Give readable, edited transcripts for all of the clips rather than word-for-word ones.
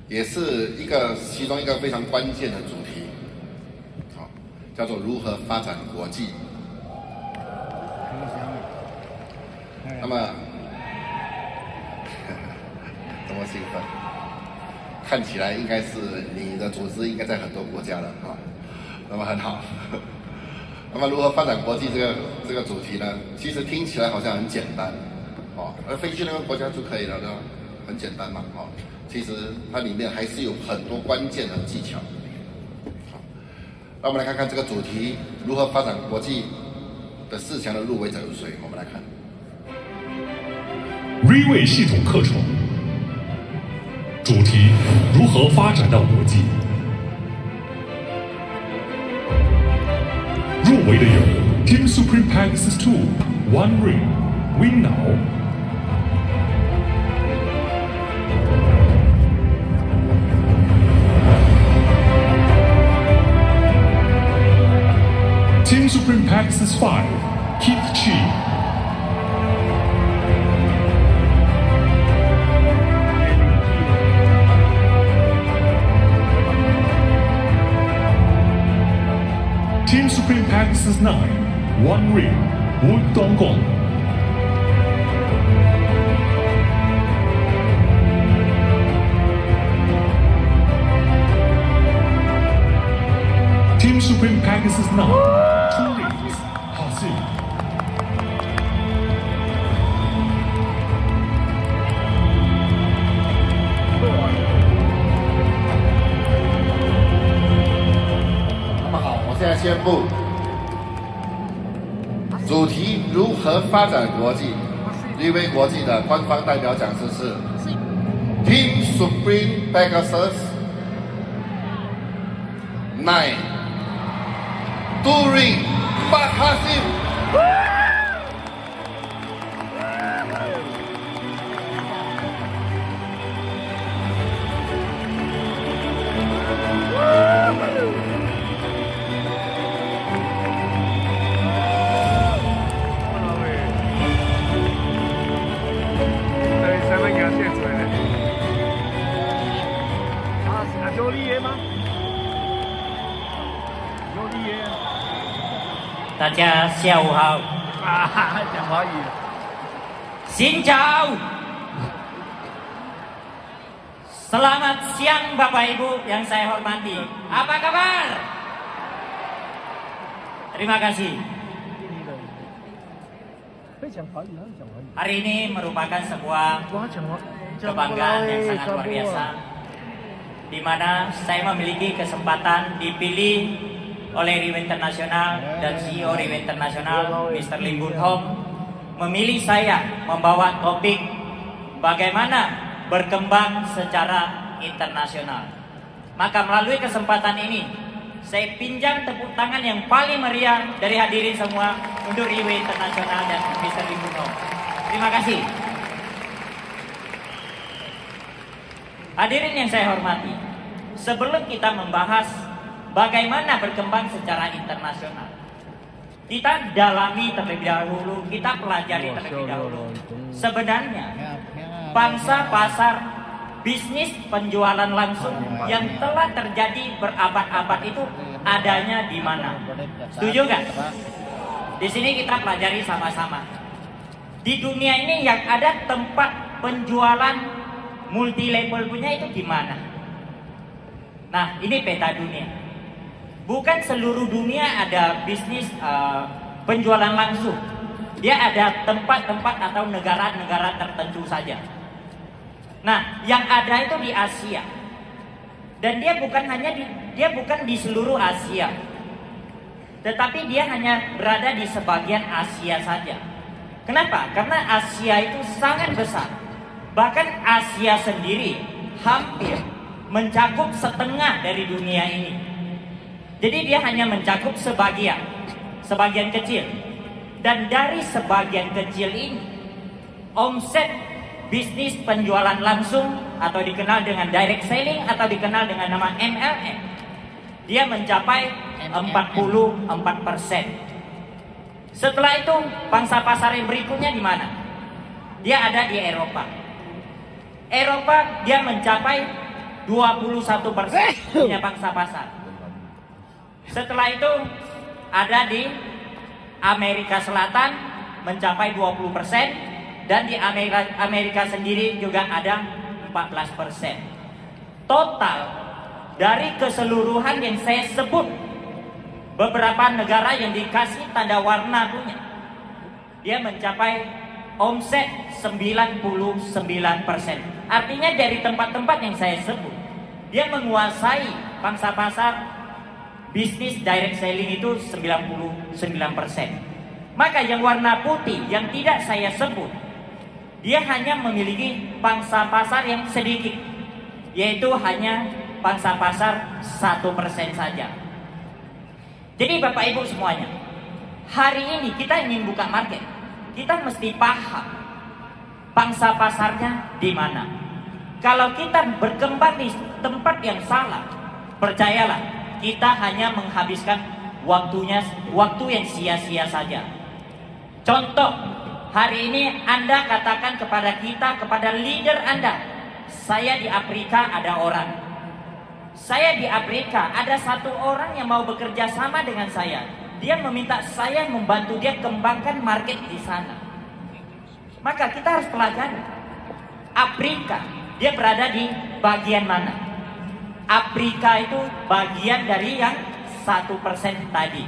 也是其中一个非常关键的主题，好，叫做如何发展国际。那么，这么兴奋，看起来应该是你的组织应该在很多国家了啊，那么很好。那么如何发展国际这个主题呢？其实听起来好像很简单，哦，而飞去那个国家就可以了，对吧？很简单嘛，哦，其实它里面还是有很多关键的技巧。好，那我们来看看这个主题如何发展国际的4强的入围者有谁？我们来看。Riway 系统课程，主题如何发展到国际。入围的有 Team Supreme Pegasus 2 One Ring Win Now。Team Supreme Pegasus 5 Keith Chi。Team Supreme Pegasus 9 One Ring Wood Dongong。Team Supreme Pegasus 9 Two Rings Hasil。现在宣布，主题如何发展国际？Riway 国际的官方代表讲师是 Team Supreme Pegasus 9 Touring Hasil。大家下午好。讲华语。Xin chào. Selamat siang Bapak Ibu yang saya hormati. Apa kabar? Terima kasih. Hari ini merupakan sebuah kebanggaan yang sangat luar biasa, di mana saya memiliki kesempatan dipilih oleh Riway Internasional dan CEO Riway Internasional Mr. Lim Boon Hong memilih saya membawa topik bagaimana berkembang secara internasional. Maka melalui kesempatan ini saya pinjam tepuk tangan yang paling meriah dari hadirin semua untuk Riway Internasional dan Mr. Lim Boon Hong. Terima kasih. Hadirin yang saya hormati, sebelum kita membahas bagaimana berkembang secara internasional, kita dalami terlebih dahulu, kita pelajari terlebih dahulu. Sebenarnya pangsa pasar bisnis penjualan langsung yang telah terjadi berabad-abad itu adanya di mana? Setuju nggak? Di sini kita pelajari sama-sama. Di dunia ini yang ada tempat penjualan multi level punya itu di mana? Nah, ini peta dunia. Bukan seluruh dunia ada bisnis penjualan langsung. Dia ada tempat-tempat atau negara-negara tertentu saja. Nah, yang ada itu di Asia. Dan dia bukan di seluruh Asia. Tetapi dia hanya berada di sebagian Asia saja. Kenapa? Karena Asia itu sangat besar. Bahkan Asia sendiri hampir mencakup setengah dari dunia ini. Jadi dia hanya mencakup sebagian kecil. Dan dari sebagian kecil ini, omset bisnis penjualan langsung atau dikenal dengan direct selling atau dikenal dengan nama MLM, dia mencapai 44%. Setelah itu, pangsa pasar yang berikutnya di mana? Dia ada di Eropa. Eropa dia mencapai 21% punya pangsa pasar. Setelah itu ada di Amerika Selatan mencapai 20%, dan di Amerika sendiri juga ada 14%. Total dari keseluruhan yang saya sebut, beberapa negara yang dikasih tanda warna punya, dia mencapai omset 99%. Artinya dari tempat-tempat yang saya sebut, dia menguasai pangsa pasar bisnis direct selling itu 99%. Maka yang warna putih yang tidak saya sebut, dia hanya memiliki pangsa pasar yang sedikit, yaitu hanya pangsa pasar 1% saja. Jadi Bapak Ibu semuanya, hari ini kita ingin buka market, kita mesti paham pangsa pasarnya di mana. Kalau kita berkembang di tempat yang salah, percayalah, kita hanya menghabiskan waktu yang sia-sia saja. Contoh, hari ini Anda katakan kepada kita, kepada leader Anda, saya di Afrika ada orang. Saya di Afrika ada satu orang yang mau bekerja sama dengan saya. Dia meminta saya membantu dia kembangkan market di sana. Maka kita harus pelajari Afrika, dia berada di bagian mana? Afrika itu bagian dari yang 1% tadi.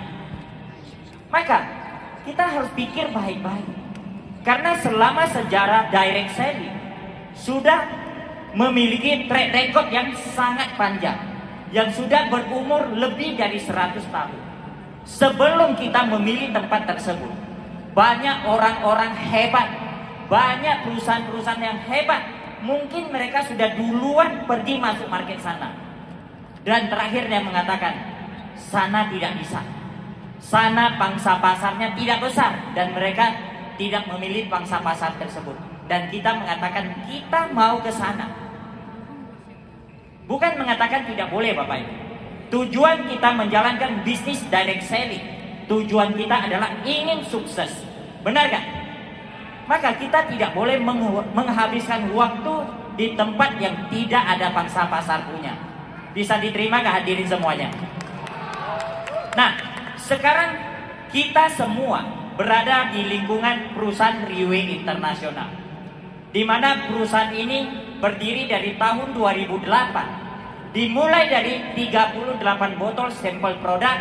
Maka kita harus pikir baik-baik, karena selama sejarah direct selling sudah memiliki track record yang sangat panjang, yang sudah berumur lebih dari 100 tahun. Sebelum kita memilih tempat tersebut, banyak orang-orang hebat, banyak perusahaan-perusahaan yang hebat, mungkin mereka sudah duluan pergi masuk market sana. Dan terakhir dia mengatakan, sana tidak bisa, sana pangsa pasarnya tidak besar, dan mereka tidak memilih pangsa pasar tersebut. Dan kita mengatakan kita mau ke sana. Bukan mengatakan tidak boleh Bapak Ibu. Tujuan kita menjalankan bisnis direct selling, tujuan kita adalah ingin sukses. Benar gak? Maka kita tidak boleh menghabiskan waktu di tempat yang tidak ada pangsa pasar punya. Bisa diterima gak hadirin semuanya? Nah, sekarang kita semua berada di lingkungan perusahaan Riway Internasional, di mana perusahaan ini berdiri dari tahun 2008, dimulai dari 38 botol sampel produk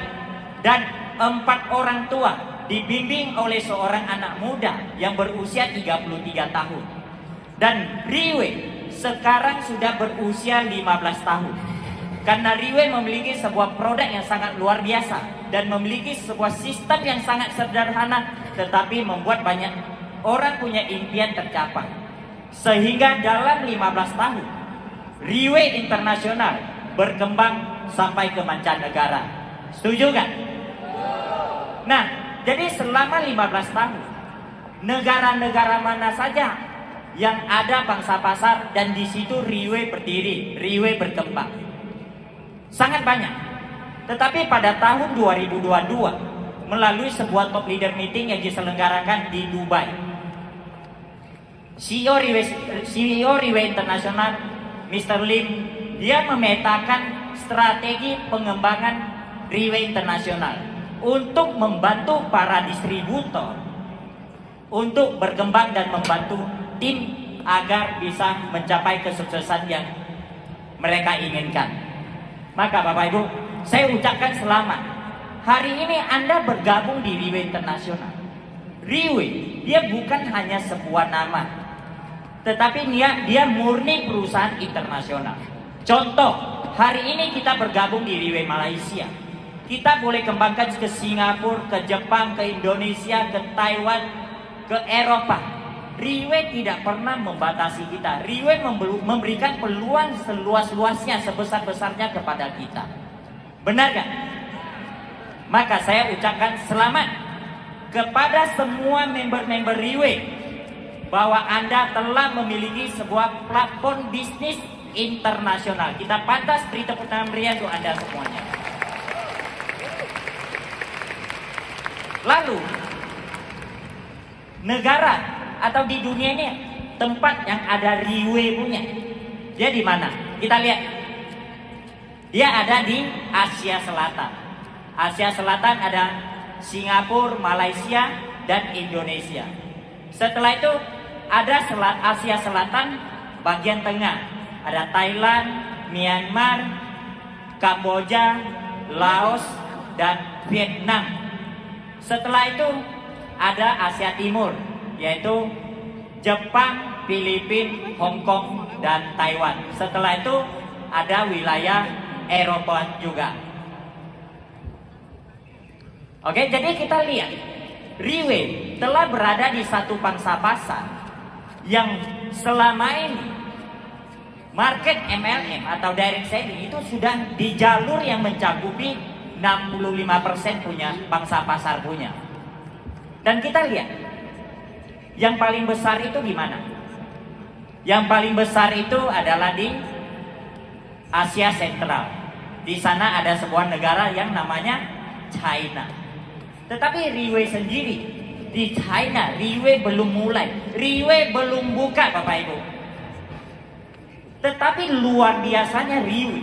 dan 4 orang tua, dibimbing oleh seorang anak muda yang berusia 33 tahun. Dan Riway sekarang sudah berusia 15 tahun. Karena Riway memiliki sebuah produk yang sangat luar biasa dan memiliki sebuah sistem yang sangat sederhana, tetapi membuat banyak orang punya impian tercapai. Sehingga dalam 15 tahun Riway Internasional berkembang sampai ke mancanegara. Setuju gak? Nah, jadi selama 15 tahun, negara-negara mana saja yang ada pangsa pasar dan di situ Riway berdiri, Riway berkembang. Sangat banyak. Tetapi pada tahun 2022, melalui sebuah top leader meeting yang diselenggarakan di Dubai, CEO Riway Internasional, Mr. Lim, dia memetakan strategi pengembangan Riway Internasional untuk membantu para distributor untuk berkembang dan membantu tim agar bisa mencapai kesuksesan yang mereka inginkan. Maka Bapak Ibu, saya ucapkan selamat. Hari ini Anda bergabung di Riway Internasional. Riway, dia bukan hanya sebuah nama, tetapi dia murni perusahaan internasional. Contoh, hari ini kita bergabung di Riway Malaysia. Kita boleh kembangkan ke Singapura, ke Jepang, ke Indonesia, ke Taiwan, ke Eropa. Riway tidak pernah membatasi kita. Riway memberikan peluang seluas-luasnya, sebesar-besarnya kepada kita. Benar gak? Maka saya ucapkan selamat kepada semua member-member Riway, bahwa Anda telah memiliki sebuah platform bisnis internasional. Kita pantas beri tepuk tangan meriah untuk Anda semuanya. Lalu, negara atau di dunia ini tempat yang ada Riway punya, dia di mana? Kita lihat Dia ada di Asia Selatan. Asia Selatan ada Singapura, Malaysia, dan Indonesia. Setelah itu ada Asia Selatan bagian tengah. Ada Thailand, Myanmar, Kamboja, Laos, dan Vietnam. Setelah itu ada Asia Timur, yaitu Jepang, Filipina, Hong Kong, dan Taiwan. Setelah itu ada wilayah Eropa juga. Oke, jadi kita lihat Riway telah berada di satu pangsa pasar yang selama ini market MLM atau direct selling itu sudah di jalur yang mencakupi 65% punya pangsa pasar punya. Dan kita lihat yang paling besar itu di mana? Yang paling besar itu adalah di Asia Sentral. Di sana ada sebuah negara yang namanya China. Tetapi Riway sendiri di China, Riway belum mulai, Riway belum buka Bapak Ibu. Tetapi luar biasanya Riway,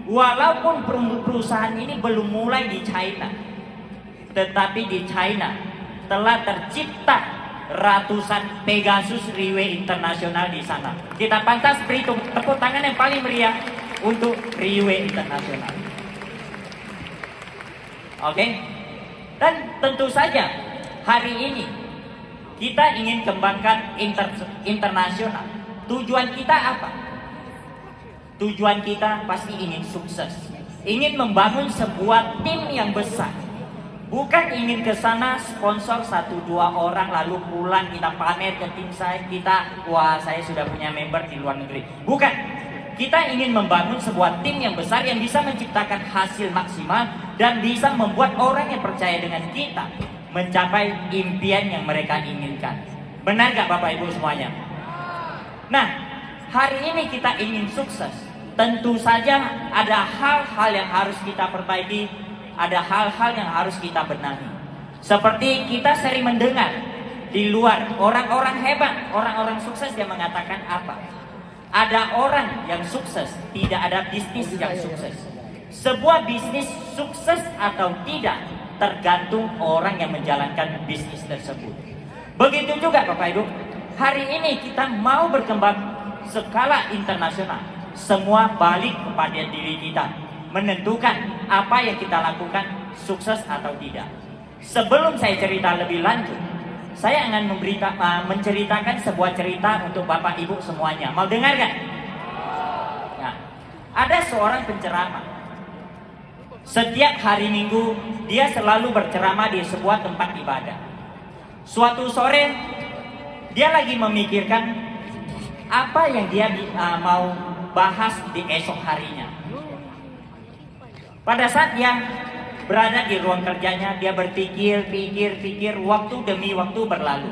walaupun perusahaan ini belum mulai di China, tetapi di China telah tercipta ratusan Pegasus Riway Internasional di sana. Kita pantas beri tepuk tangan yang paling meriah untuk Riway Internasional. Oke? Dan tentu saja hari ini kita ingin kembangkan internasional. Tujuan kita apa? Tujuan kita pasti ingin sukses. Ingin membangun sebuah tim yang besar. Bukan ingin ke sana sponsor 1-2 orang lalu pulang kita pamer ke tim kita, wah saya sudah punya member di luar negeri. Bukan. Kita ingin membangun sebuah tim yang besar yang bisa menciptakan hasil maksimal dan bisa membuat orang yang percaya dengan kita mencapai impian yang mereka inginkan. Benar gak Bapak Ibu semuanya? Nah, hari ini kita ingin sukses. Tentu saja ada hal-hal yang harus kita perbaiki, ada hal-hal yang harus kita benahi. Seperti kita sering mendengar di luar orang-orang hebat, orang-orang sukses yang mengatakan apa? Ada orang yang sukses, tidak ada bisnis yang sukses. Sebuah bisnis sukses atau tidak tergantung orang yang menjalankan bisnis tersebut. Begitu juga Bapak Ibu, hari ini kita mau berkembang skala internasional. Semua balik kepada diri kita, menentukan apa yang kita lakukan sukses atau tidak. Sebelum saya cerita lebih lanjut, saya akan menceritakan sebuah cerita untuk Bapak Ibu semuanya. Mau dengar gak? Nah, ada seorang penceramah. Setiap hari Minggu dia selalu berceramah di sebuah tempat ibadah. Suatu sore dia lagi memikirkan apa yang dia mau bahas di esok harinya. Pada saat dia berada di ruang kerjanya, dia berpikir, waktu demi waktu berlalu.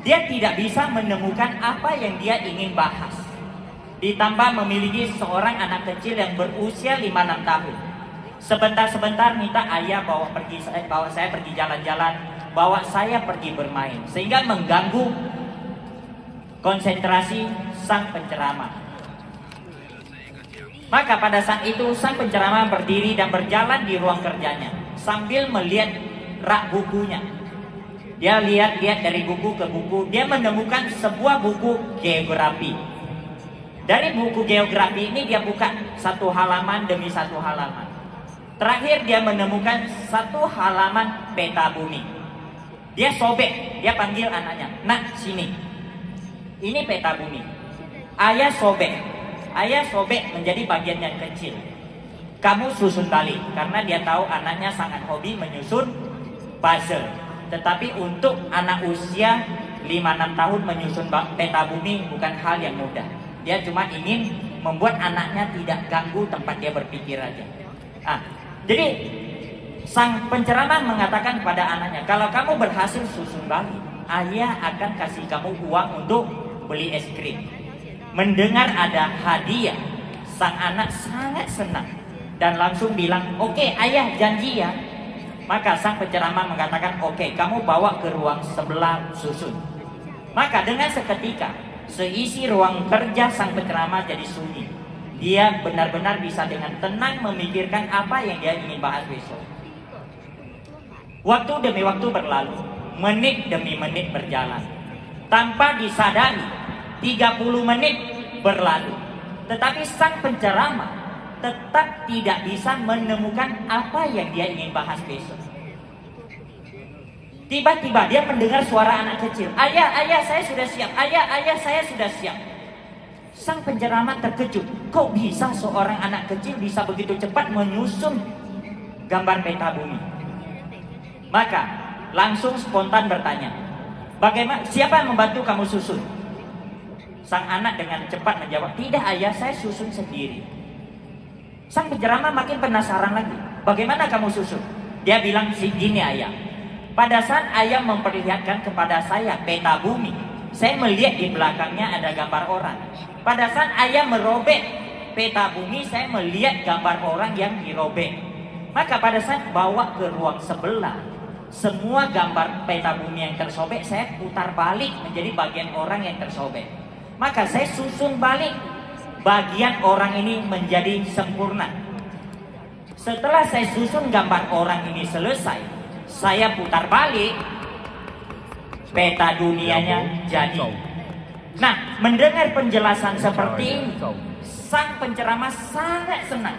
Dia tidak bisa menemukan apa yang dia ingin bahas. Ditambah memiliki seorang anak kecil yang berusia 5-6 tahun. Sebentar-sebentar minta ayah bawa saya pergi jalan-jalan, bawa saya pergi bermain, sehingga mengganggu konsentrasi sang penceramah. Maka pada saat itu sang penceramah berdiri dan berjalan di ruang kerjanya sambil melihat rak bukunya. Dia lihat dari buku ke buku, dia menemukan sebuah buku geografi. Dari buku geografi ini dia buka satu halaman demi satu halaman. Terakhir dia menemukan satu halaman peta bumi. Dia sobek, dia panggil anaknya, "Nak, sini. Ini peta bumi." Ayah sobek menjadi bagian yang kecil. Kamu susun balik, karena dia tahu anaknya sangat hobi menyusun puzzle. Tetapi untuk anak usia 5-6 tahun menyusun peta bumi bukan hal yang mudah. Dia cuma ingin membuat anaknya tidak ganggu tempat dia berpikir aja. Jadi sang penceramah mengatakan pada anaknya, kalau kamu berhasil susun balik, ayah akan kasih kamu uang untuk beli es krim. Mendengar ada hadiah, sang anak sangat senang dan langsung bilang, "Oke, ayah janji ya." Maka sang penceramah mengatakan, "Oke, kamu bawa ke ruang sebelah susun." Maka dengan seketika seisi ruang kerja sang penceramah jadi sunyi. dia benar-benar bisa dengan tenang memikirkan apa yang dia ingin bahas besok. Waktu demi waktu berlalu, menit demi menit berjalan. Tanpa disadari, 30 menit berlalu. Tetapi sang penceramah tetap tidak bisa menemukan apa yang dia ingin bahas besok. Tiba-tiba dia mendengar suara anak kecil. Ayah, ayah, saya sudah siap. Ayah, ayah, saya sudah siap. Sang penceramah terkejut. Kok bisa seorang anak kecil bisa begitu cepat menyusun gambar peta bumi? Maka langsung spontan bertanya, bagaimana, siapa yang membantu kamu susun? Sang anak dengan cepat menjawab, tidak ayah, saya susun sendiri. Sang penceramah makin penasaran lagi. Bagaimana kamu susun? Dia bilang, gini ayah. Pada saat ayah memperlihatkan kepada saya peta bumi, saya melihat di belakangnya ada gambar orang. Pada saat ayah merobek peta bumi, saya melihat gambar orang yang dirobek. Maka pada saat bawa ke ruang sebelah, semua gambar peta bumi yang tersobek saya putar balik menjadi bagian orang yang tersobek. Maka saya susun balik bagian orang ini menjadi sempurna. Setelah saya susun gambar orang ini selesai, saya putar balik, peta dunianya jadi. Nah, mendengar penjelasan seperti ini, sang penceramah sangat senang.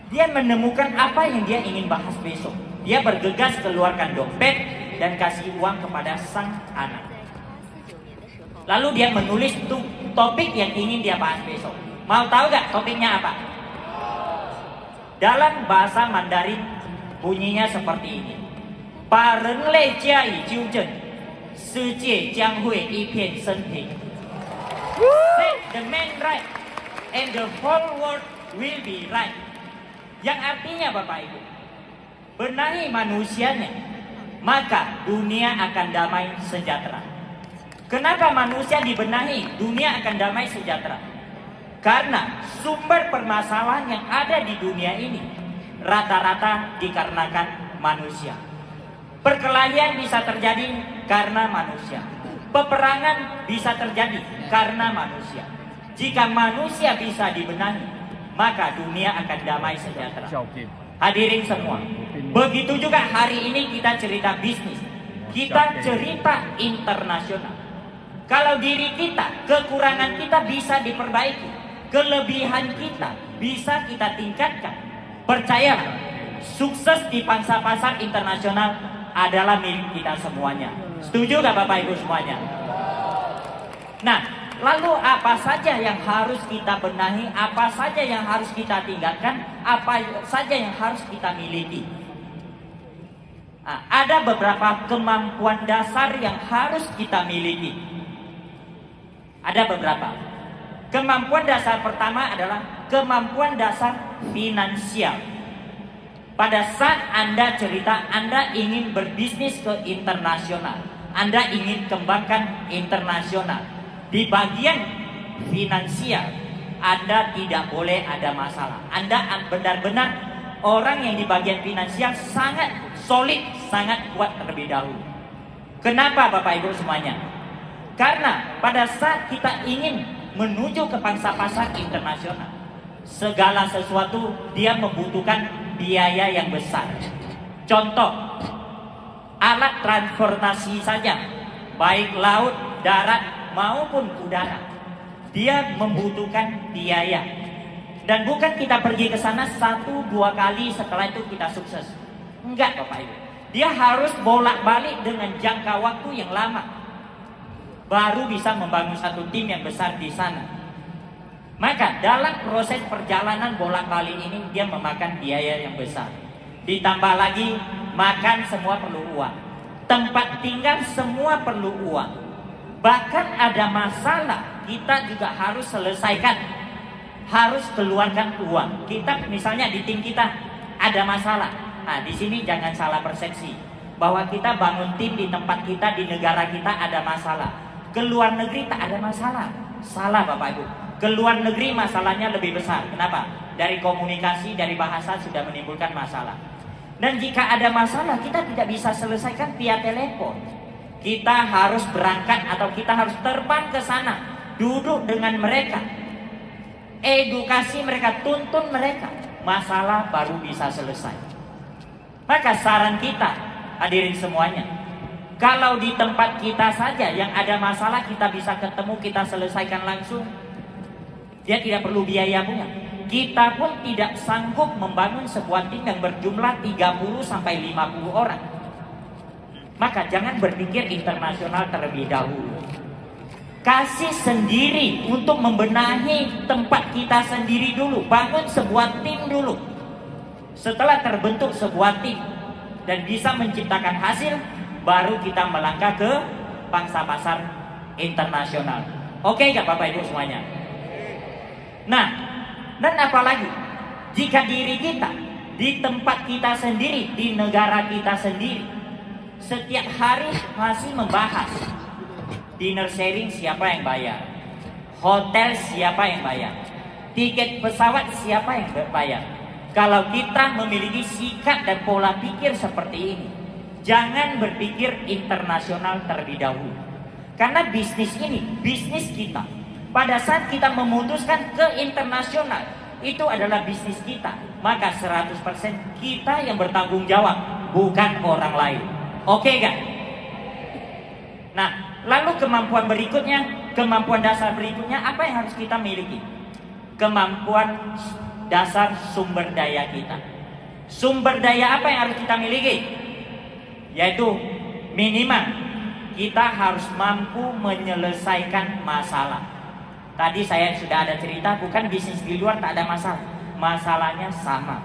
Dia menemukan apa yang dia ingin bahas besok. Dia bergegas keluarkan dompet dan kasih uang kepada sang anak. Lalu dia menulis topik yang ingin dia bahas besok. Mau tahu gak topiknya apa? Dalam bahasa Mandarin bunyinya seperti ini. 把人类加以纠正，世界将会一片升平。Set the man right, and the whole world will be right. Yang artinya Bapak Ibu, benahi manusianya, maka dunia akan damai sejahtera. Kenapa manusia dibenahi, dunia akan damai sejahtera? Karena sumber permasalahan yang ada di dunia ini rata-rata dikarenakan manusia. Perkelahian bisa terjadi karena manusia. Peperangan bisa terjadi karena manusia. Jika manusia bisa dibenahi, maka dunia akan damai sejahtera. Hadirin semua, begitu juga hari ini kita cerita bisnis, kita cerita internasional. Kalau diri kita, kekurangan kita bisa diperbaiki, kelebihan kita bisa kita tingkatkan. Percayalah, sukses di pangsa pasar internasional adalah milik kita semuanya. Setuju gak Bapak Ibu semuanya? Nah, lalu apa saja yang harus kita benahi, apa saja yang harus kita tinggalkan, apa saja yang harus kita miliki? Nah, ada beberapa kemampuan dasar yang harus kita miliki. Ada beberapa. Kemampuan dasar pertama adalah kemampuan dasar finansial. Pada saat Anda cerita, Anda ingin berbisnis ke internasional, Anda ingin kembangkan internasional. Di bagian finansial, Anda tidak boleh ada masalah. Anda benar-benar orang yang di bagian finansial sangat solid, sangat kuat terlebih dahulu. Kenapa Bapak Ibu semuanya? Karena pada saat kita ingin menuju ke pangsa pasar internasional, segala sesuatu dia membutuhkan biaya yang besar. Contoh, alat transportasi saja, baik laut, darat maupun udara, dia membutuhkan biaya. Dan bukan kita pergi ke sana 1-2 kali setelah itu kita sukses. Enggak Bapak Ibu, dia harus bolak-balik dengan jangka waktu yang lama, baru bisa membangun satu tim yang besar di sana. Maka dalam proses perjalanan bolak-balik ini dia memakan biaya yang besar. Ditambah lagi makan semua perlu uang, tempat tinggal semua perlu uang. Bahkan ada masalah kita juga harus selesaikan, harus keluarkan uang. Kita misalnya di tim kita ada masalah. Nah, di sini jangan salah persepsi bahwa kita bangun tim di tempat kita, di negara kita ada masalah. Ke luar negeri tak ada masalah. Salah Bapak Ibu. Ke luar negeri masalahnya lebih besar. Kenapa? Dari komunikasi, dari bahasa sudah menimbulkan masalah. Dan jika ada masalah, kita tidak bisa selesaikan via telepon. Kita harus berangkat atau kita harus terbang ke sana, duduk dengan mereka. edukasi mereka, tuntun mereka, masalah baru bisa selesai. Maka saran kita, hadirin semuanya, kalau di tempat kita saja yang ada masalah kita bisa ketemu, kita selesaikan langsung, dia tidak perlu biaya punya. Kita pun tidak sanggup membangun sebuah tim yang berjumlah 30 sampai 50 orang. Maka jangan berpikir internasional terlebih dahulu. Kasih sendiri untuk membenahi tempat kita sendiri dulu. Bangun sebuah tim dulu. Setelah terbentuk sebuah tim dan bisa menciptakan hasil, baru kita melangkah ke pangsa pasar internasional. Oke gak Bapak Ibu semuanya? Nah, dan apalagi jika diri kita di tempat kita sendiri, di negara kita sendiri, setiap hari masih membahas dinner sharing siapa yang bayar, hotel siapa yang bayar, tiket pesawat siapa yang bayar. Kalau kita memiliki sikap dan pola pikir seperti ini, jangan berpikir internasional terlebih dahulu. Karena bisnis ini, bisnis kita. Pada saat kita memutuskan ke internasional, itu adalah bisnis kita. Maka 100% kita yang bertanggung jawab, bukan orang lain. Oke gak? Nah, lalu kemampuan berikutnya, kemampuan dasar berikutnya, apa yang harus kita miliki? Kemampuan dasar sumber daya kita. Sumber daya apa yang harus kita miliki? Yaitu minimal kita harus mampu menyelesaikan masalah. Tadi saya sudah ada cerita, bukan bisnis di luar tak ada masalah, masalahnya sama.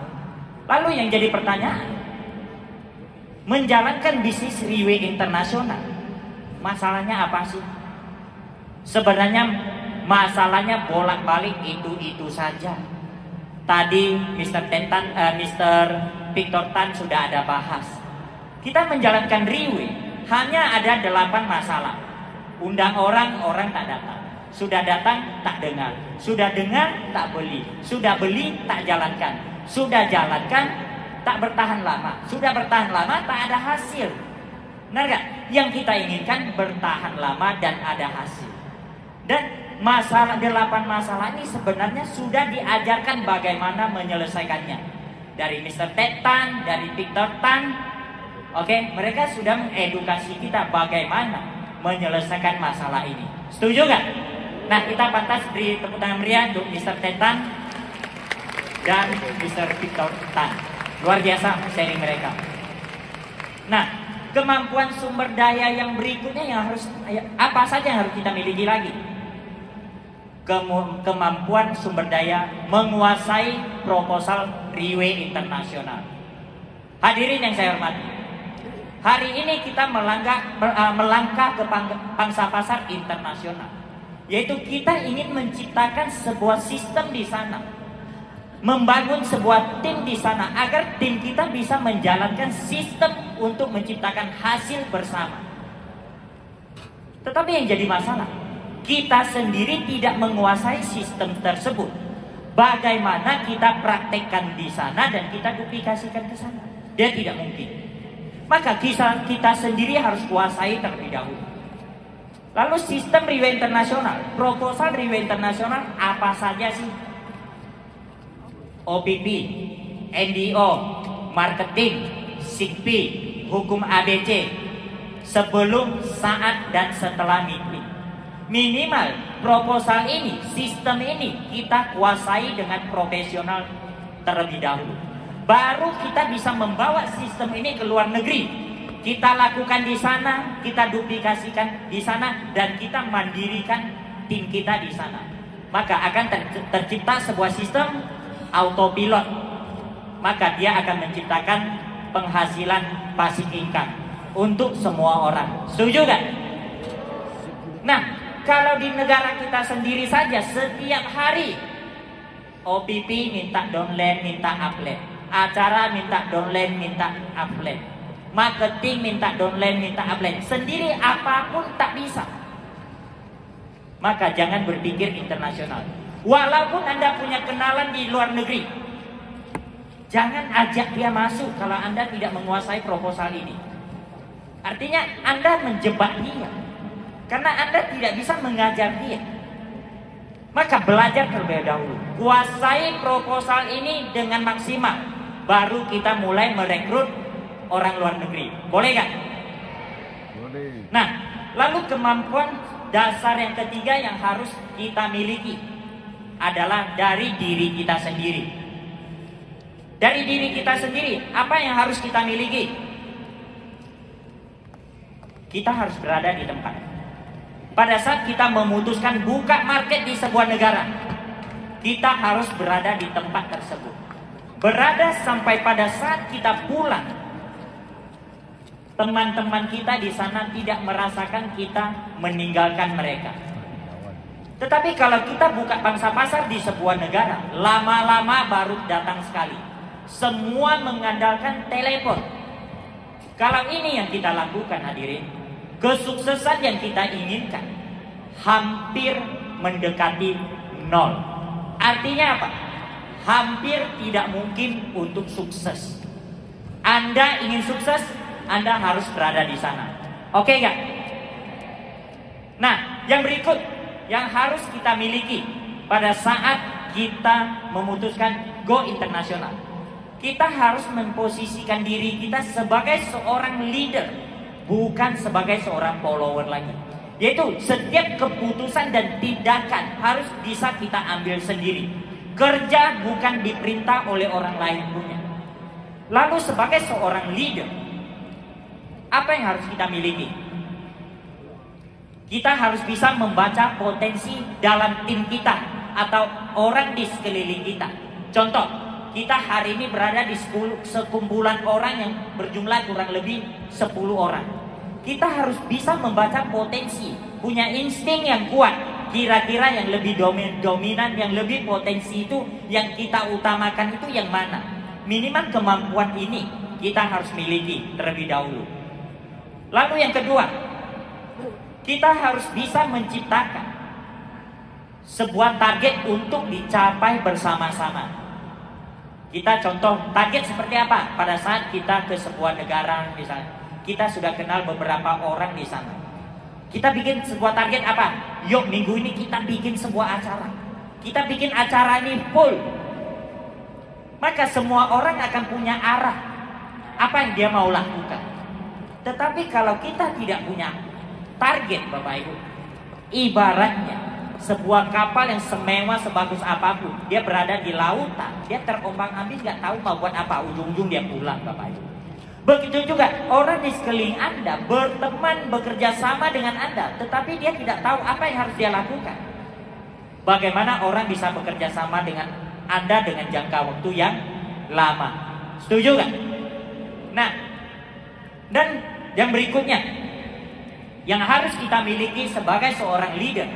Lalu yang jadi pertanyaan, menjalankan bisnis Riway internasional, masalahnya apa sih? Sebenarnya masalahnya bolak-balik itu saja. Tadi Mr. Victor Tan sudah ada bahas. Kita menjalankan Riway hanya ada 8 masalah. Undang orang tak datang. Sudah datang tak dengar, sudah dengar tak beli, sudah beli tak jalankan, sudah jalankan tak bertahan lama, sudah bertahan lama tak ada hasil. Benar gak? Yang kita inginkan bertahan lama dan ada hasil. Dan masalah 8 masalah ini sebenarnya sudah diajarkan bagaimana menyelesaikannya. Dari Mr. Ted Tan, dari Victor Tan, oke, mereka sudah mengedukasi kita bagaimana menyelesaikan masalah ini. Setuju gak? Nah, kita pantas beri tepuk tangan meriah untuk Mr. Ted Tan dan Mr. Victor Tan. Luar biasa sharing mereka. Nah, kemampuan sumber daya yang berikutnya yang harus, apa saja yang harus kita miliki lagi? Kemampuan sumber daya menguasai proposal Riway internasional. Hadirin yang saya hormati, hari ini kita melangkah ke pangsa pasar internasional, yaitu kita ingin menciptakan sebuah sistem di sana, membangun sebuah tim di sana agar tim kita bisa menjalankan sistem untuk menciptakan hasil bersama. Tetapi yang jadi masalah, kita sendiri tidak menguasai sistem tersebut. Bagaimana kita praktekkan di sana dan kita duplikasikan ke sana? Dia tidak mungkin. Maka kita sendiri harus kuasai terlebih dahulu. Lalu sistem Riway internasional, proposal Riway internasional apa saja sih? OPP, NDO, marketing, SIGP, hukum ABC, sebelum, saat, dan setelah meeting. Minimal proposal ini, sistem ini kita kuasai dengan profesional terlebih dahulu. Baru kita bisa membawa sistem ini ke luar negeri. Kita lakukan di sana, kita duplikasikan di sana, dan kita mandirikan tim kita di sana. Maka akan tercipta sebuah sistem autopilot. Maka dia akan menciptakan penghasilan passive income untuk semua orang. Setuju gak? Nah, kalau di negara kita sendiri saja setiap hari OPP minta downline, minta upload, acara minta downline, minta upload, marketing minta downline, minta upload, sendiri apapun tak bisa. Maka jangan berpikir internasional. Walaupun Anda punya kenalan di luar negeri, jangan ajak dia masuk kalau Anda tidak menguasai proposal ini. Artinya Anda menjebak dia, karena Anda tidak bisa mengajar dia. Maka belajar terlebih dahulu, kuasai proposal ini dengan maksimal, baru kita mulai merekrut orang luar negeri. Boleh gak? Boleh. Nah, lalu kemampuan dasar yang ketiga yang harus kita miliki adalah dari diri kita sendiri. Dari diri kita sendiri, apa yang harus kita miliki? Kita harus berada di tempat. Pada saat kita memutuskan buka market di sebuah negara, kita harus berada di tempat tersebut. Berada sampai pada saat kita pulang, teman-teman kita di sana tidak merasakan kita meninggalkan mereka. Tetapi kalau kita buka pangsa pasar di sebuah negara, lama-lama baru datang sekali. Semua mengandalkan telepon. Kalau ini yang kita lakukan, hadirin, kesuksesan yang kita inginkan hampir mendekati nol. Artinya apa? Hampir tidak mungkin untuk sukses. Anda ingin sukses, Anda harus berada di sana. Oke gak? Nah, yang berikut yang harus kita miliki pada saat kita memutuskan go internasional, kita harus memposisikan diri kita sebagai seorang leader, bukan sebagai seorang follower lagi. Yaitu setiap keputusan dan tindakan harus bisa kita ambil sendiri. Kerja bukan diperintah oleh orang lain punya. Lalu sebagai seorang leader, apa yang harus kita miliki? Kita harus bisa membaca potensi dalam tim kita atau orang di sekeliling kita. Contoh, kita hari ini berada di sekumpulan orang yang berjumlah kurang lebih 10 orang. Kita harus bisa membaca potensi, punya insting yang kuat. Kira-kira yang lebih dominan, yang lebih potensi itu, yang kita utamakan itu yang mana? Minimal kemampuan ini kita harus miliki terlebih dahulu. Lalu yang kedua, kita harus bisa menciptakan sebuah target untuk dicapai bersama-sama. Kita contoh target seperti apa? Pada saat kita ke sebuah negara, misalnya kita sudah kenal beberapa orang di sana. Kita bikin sebuah target apa? Yuk minggu ini kita bikin sebuah acara. Kita bikin acara ini full. Maka semua orang akan punya arah apa yang dia mau lakukan. Tetapi kalau kita tidak punya target, Bapak Ibu, ibaratnya sebuah kapal yang semewah sebagus apapun, dia berada di lautan, dia terombang-ambing, nggak tahu mau buat apa, ujung-ujung dia pulang, Bapak Ibu. Begitu juga orang di sekeliling Anda berteman, bekerja sama dengan Anda, tetapi dia tidak tahu apa yang harus dia lakukan. Bagaimana orang bisa bekerja sama dengan Anda dengan jangka waktu yang lama? Setuju gak? Nah, dan yang berikutnya yang harus kita miliki sebagai seorang leader,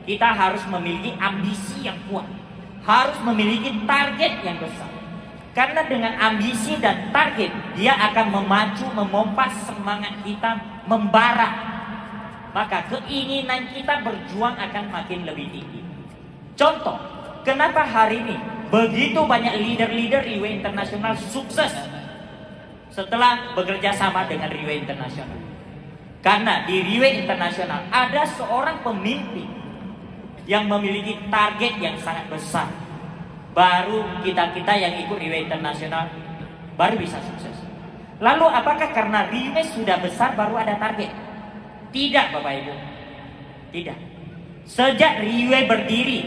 kita harus memiliki ambisi yang kuat, harus memiliki target yang besar. Karena dengan ambisi dan target, dia akan memacu, memompa semangat kita membara. Maka keinginan kita berjuang akan makin lebih tinggi. Contoh, kenapa hari ini begitu banyak leader-leader Riway Internasional sukses setelah bekerja sama dengan Riway Internasional? Karena di Riway Internasional ada seorang pemimpin yang memiliki target yang sangat besar. Baru kita-kita yang ikut Riway Internasional baru bisa sukses. Lalu apakah karena Riway sudah besar baru ada target? Tidak, Bapak Ibu. Tidak. Sejak Riway berdiri,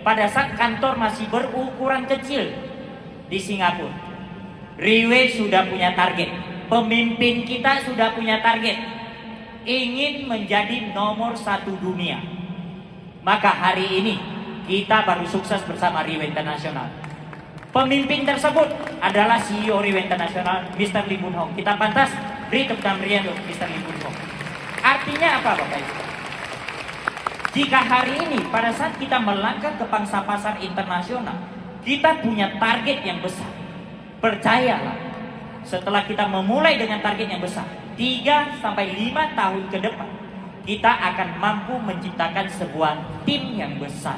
pada saat kantor masih berukuran kecil di Singapura, Riway sudah punya target. Pemimpin kita sudah punya target, ingin menjadi nomor 1 dunia. Maka hari ini kita baru sukses bersama Riway Internasional. Pemimpin tersebut adalah CEO Riway Internasional, Mr. Lee Boon Hong. Kita pantas beri tepuk tangan meriah untuk Mr. Lee Boon Hong. Artinya apa, Bapak Ibu? Jika hari ini pada saat kita melangkah ke pangsa pasar internasional, kita punya target yang besar. Percayalah, setelah kita memulai dengan target yang besar, 3-5 tahun ke depan, kita akan mampu menciptakan sebuah tim yang besar.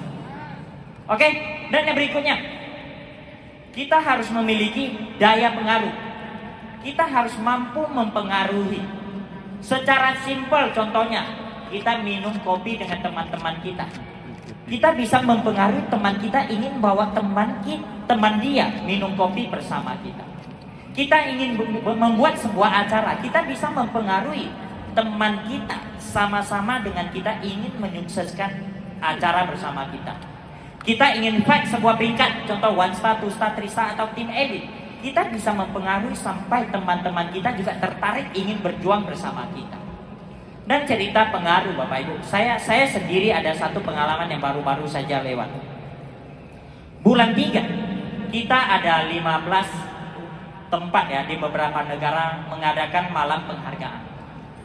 Oke, dan yang berikutnya, kita harus memiliki daya pengaruh. Kita harus mampu mempengaruhi. Secara simpel contohnya, kita minum kopi dengan teman-teman kita. Kita bisa mempengaruhi teman kita ingin bawa teman dia minum kopi bersama kita. Kita ingin membuat sebuah acara, kita bisa mempengaruhi teman kita sama-sama dengan kita ingin menyukseskan acara bersama kita. Kita ingin fight sebuah peringkat, contoh One Star, Two Star, Three Star atau tim elite. Kita bisa mempengaruhi sampai teman-teman kita juga tertarik ingin berjuang bersama kita. Dan cerita pengaruh Bapak Ibu, saya sendiri ada satu pengalaman yang baru-baru saja lewat. Bulan 3 kita ada 15 tempat ya di beberapa negara mengadakan malam penghargaan.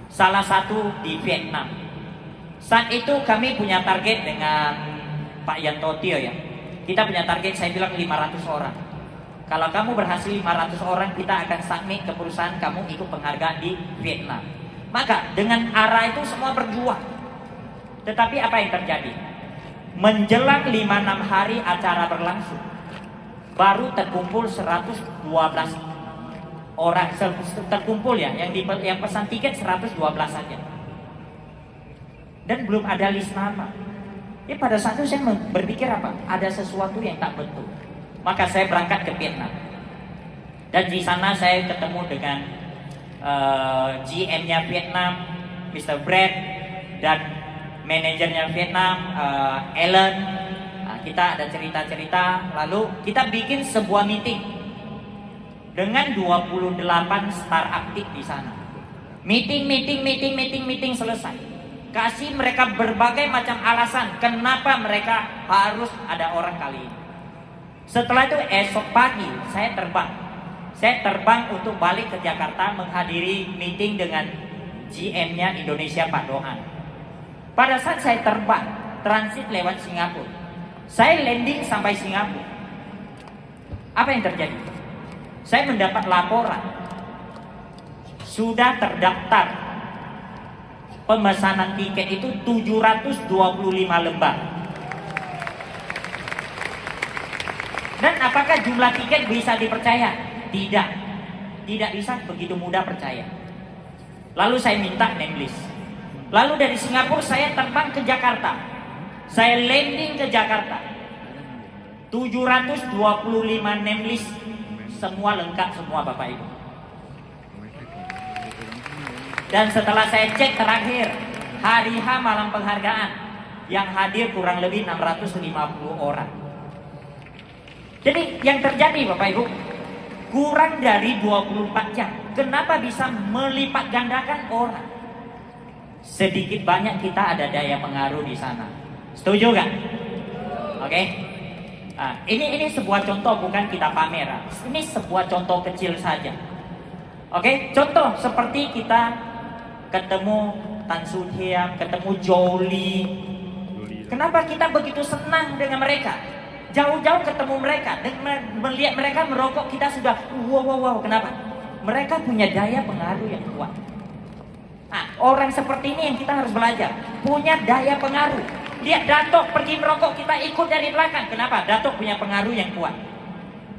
Salah satu di Vietnam. Saat itu kami punya target dengan Pak Yanto Tio ya. Kita punya target, saya bilang 500 orang. Kalau kamu berhasil 500 orang, kita akan submit ke perusahaan kamu ikut penghargaan di Vietnam. Maka dengan arah itu semua berjuang. Tetapi apa yang terjadi? Menjelang 5-6 hari acara berlangsung, baru terkumpul 112 orang terkumpul ya, yang pesan tiket 112 saja. Dan belum ada list nama. Pada saat itu saya berpikir apa? Ada sesuatu yang tak betul. Maka saya berangkat ke Vietnam. Dan di sana saya ketemu dengan GM-nya Vietnam, Mr. Brad, dan manajernya Vietnam, Alan. Kita ada cerita-cerita, lalu kita bikin sebuah meeting dengan 28 startup di sana. Meeting selesai. Kasih mereka berbagai macam alasan kenapa mereka harus ada orang kali ini. Setelah itu esok pagi saya terbang untuk balik ke Jakarta menghadiri meeting dengan GM-nya Indonesia Pak Doan. Pada saat saya terbang transit lewat Singapura, saya landing sampai Singapura. Apa yang terjadi? Saya mendapat laporan sudah terdaftar pemesanan tiket itu 725 lembar. Dan apakah jumlah tiket bisa dipercaya? Tidak bisa begitu mudah percaya. Lalu saya minta name list. Lalu dari Singapura saya terbang ke Jakarta. Saya landing ke Jakarta. 725 name list, semua lengkap semua Bapak Ibu. Dan setelah saya cek terakhir, hari H malam penghargaan, yang hadir kurang lebih 650 orang. Jadi yang terjadi Bapak Ibu, kurang dari 24 jam. Kenapa bisa melipat gandakan orang? Sedikit banyak kita ada daya pengaruh di sana. Setuju gak? Oke? Nah, ini sebuah contoh, bukan kita pamer. Ini sebuah contoh kecil saja. Oke? Contoh seperti kita ketemu Tan Su Thiam, ketemu Jolie. Kenapa kita begitu senang dengan mereka? Jauh-jauh ketemu mereka, dan melihat mereka merokok, kita sudah wow. Kenapa? Mereka punya daya pengaruh yang kuat. Nah, orang seperti ini yang kita harus belajar, punya daya pengaruh. Lihat Datuk pergi merokok, kita ikut dari belakang. Kenapa? Datuk punya pengaruh yang kuat.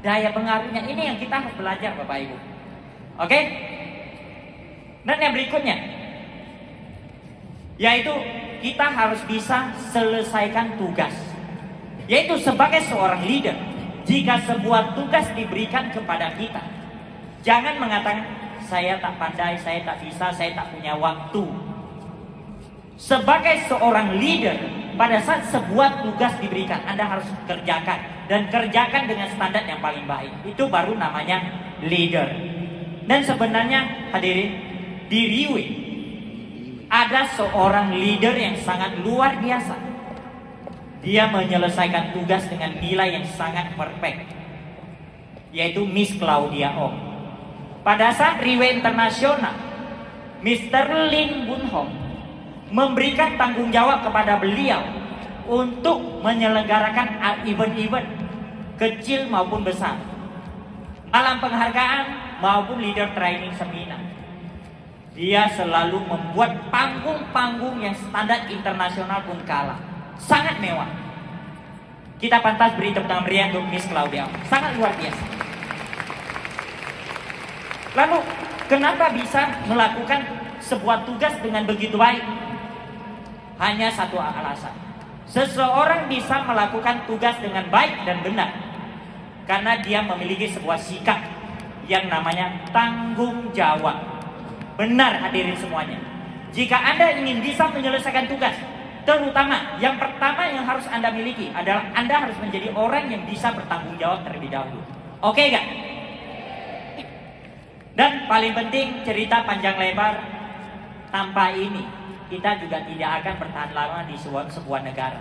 Daya pengaruhnya ini yang kita harus belajar Bapak Ibu. Oke? Dan yang berikutnya, yaitu kita harus bisa selesaikan tugas. Yaitu sebagai seorang leader, jika sebuah tugas diberikan kepada kita, jangan mengatakan saya tak pandai, saya tak bisa, saya tak punya waktu. Sebagai seorang leader, pada saat sebuah tugas diberikan, Anda harus kerjakan, dan kerjakan dengan standar yang paling baik. Itu baru namanya leader. Dan sebenarnya hadirin, di Riwe ada seorang leader yang sangat luar biasa. Dia menyelesaikan tugas dengan nilai yang sangat perfect, yaitu Miss Claudia Ong. Pada saat Riwe Internasional, Mr. Lin Bun Hong memberikan tanggung jawab kepada beliau untuk menyelenggarakan event-event kecil maupun besar, malam penghargaan maupun leader training seminar. Dia selalu membuat panggung-panggung yang standar internasional pun kalah. Sangat mewah. Kita pantas beri tepuk tangan meriah untuk Miss Claudia. Sangat luar biasa. Lalu, kenapa bisa melakukan sebuah tugas dengan begitu baik? Hanya satu alasan. Seseorang bisa melakukan tugas dengan baik dan benar karena dia memiliki sebuah sikap yang namanya tanggung jawab. Benar hadirin semuanya. Jika Anda ingin bisa menyelesaikan tugas, terutama yang pertama yang harus Anda miliki adalah Anda harus menjadi orang yang bisa bertanggung jawab terlebih dahulu. Oke gak? Dan paling penting, cerita panjang lebar, tanpa ini kita juga tidak akan bertahan lama di sebuah negara.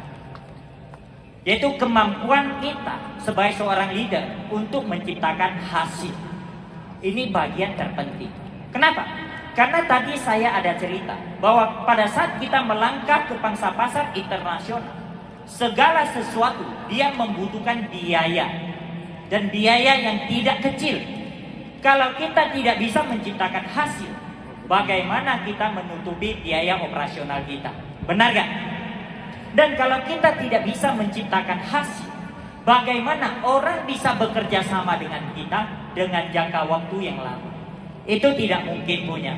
Yaitu kemampuan kita sebagai seorang leader untuk menciptakan hasil. Ini bagian terpenting. Kenapa? Karena tadi saya ada cerita bahwa pada saat kita melangkah ke pangsa pasar internasional, segala sesuatu dia membutuhkan biaya, dan biaya yang tidak kecil. Kalau kita tidak bisa menciptakan hasil, bagaimana kita menutupi biaya operasional kita? Benar gak? Dan kalau kita tidak bisa menciptakan hasil, bagaimana orang bisa bekerja sama dengan kita dengan jangka waktu yang lama? Itu tidak mungkin punya.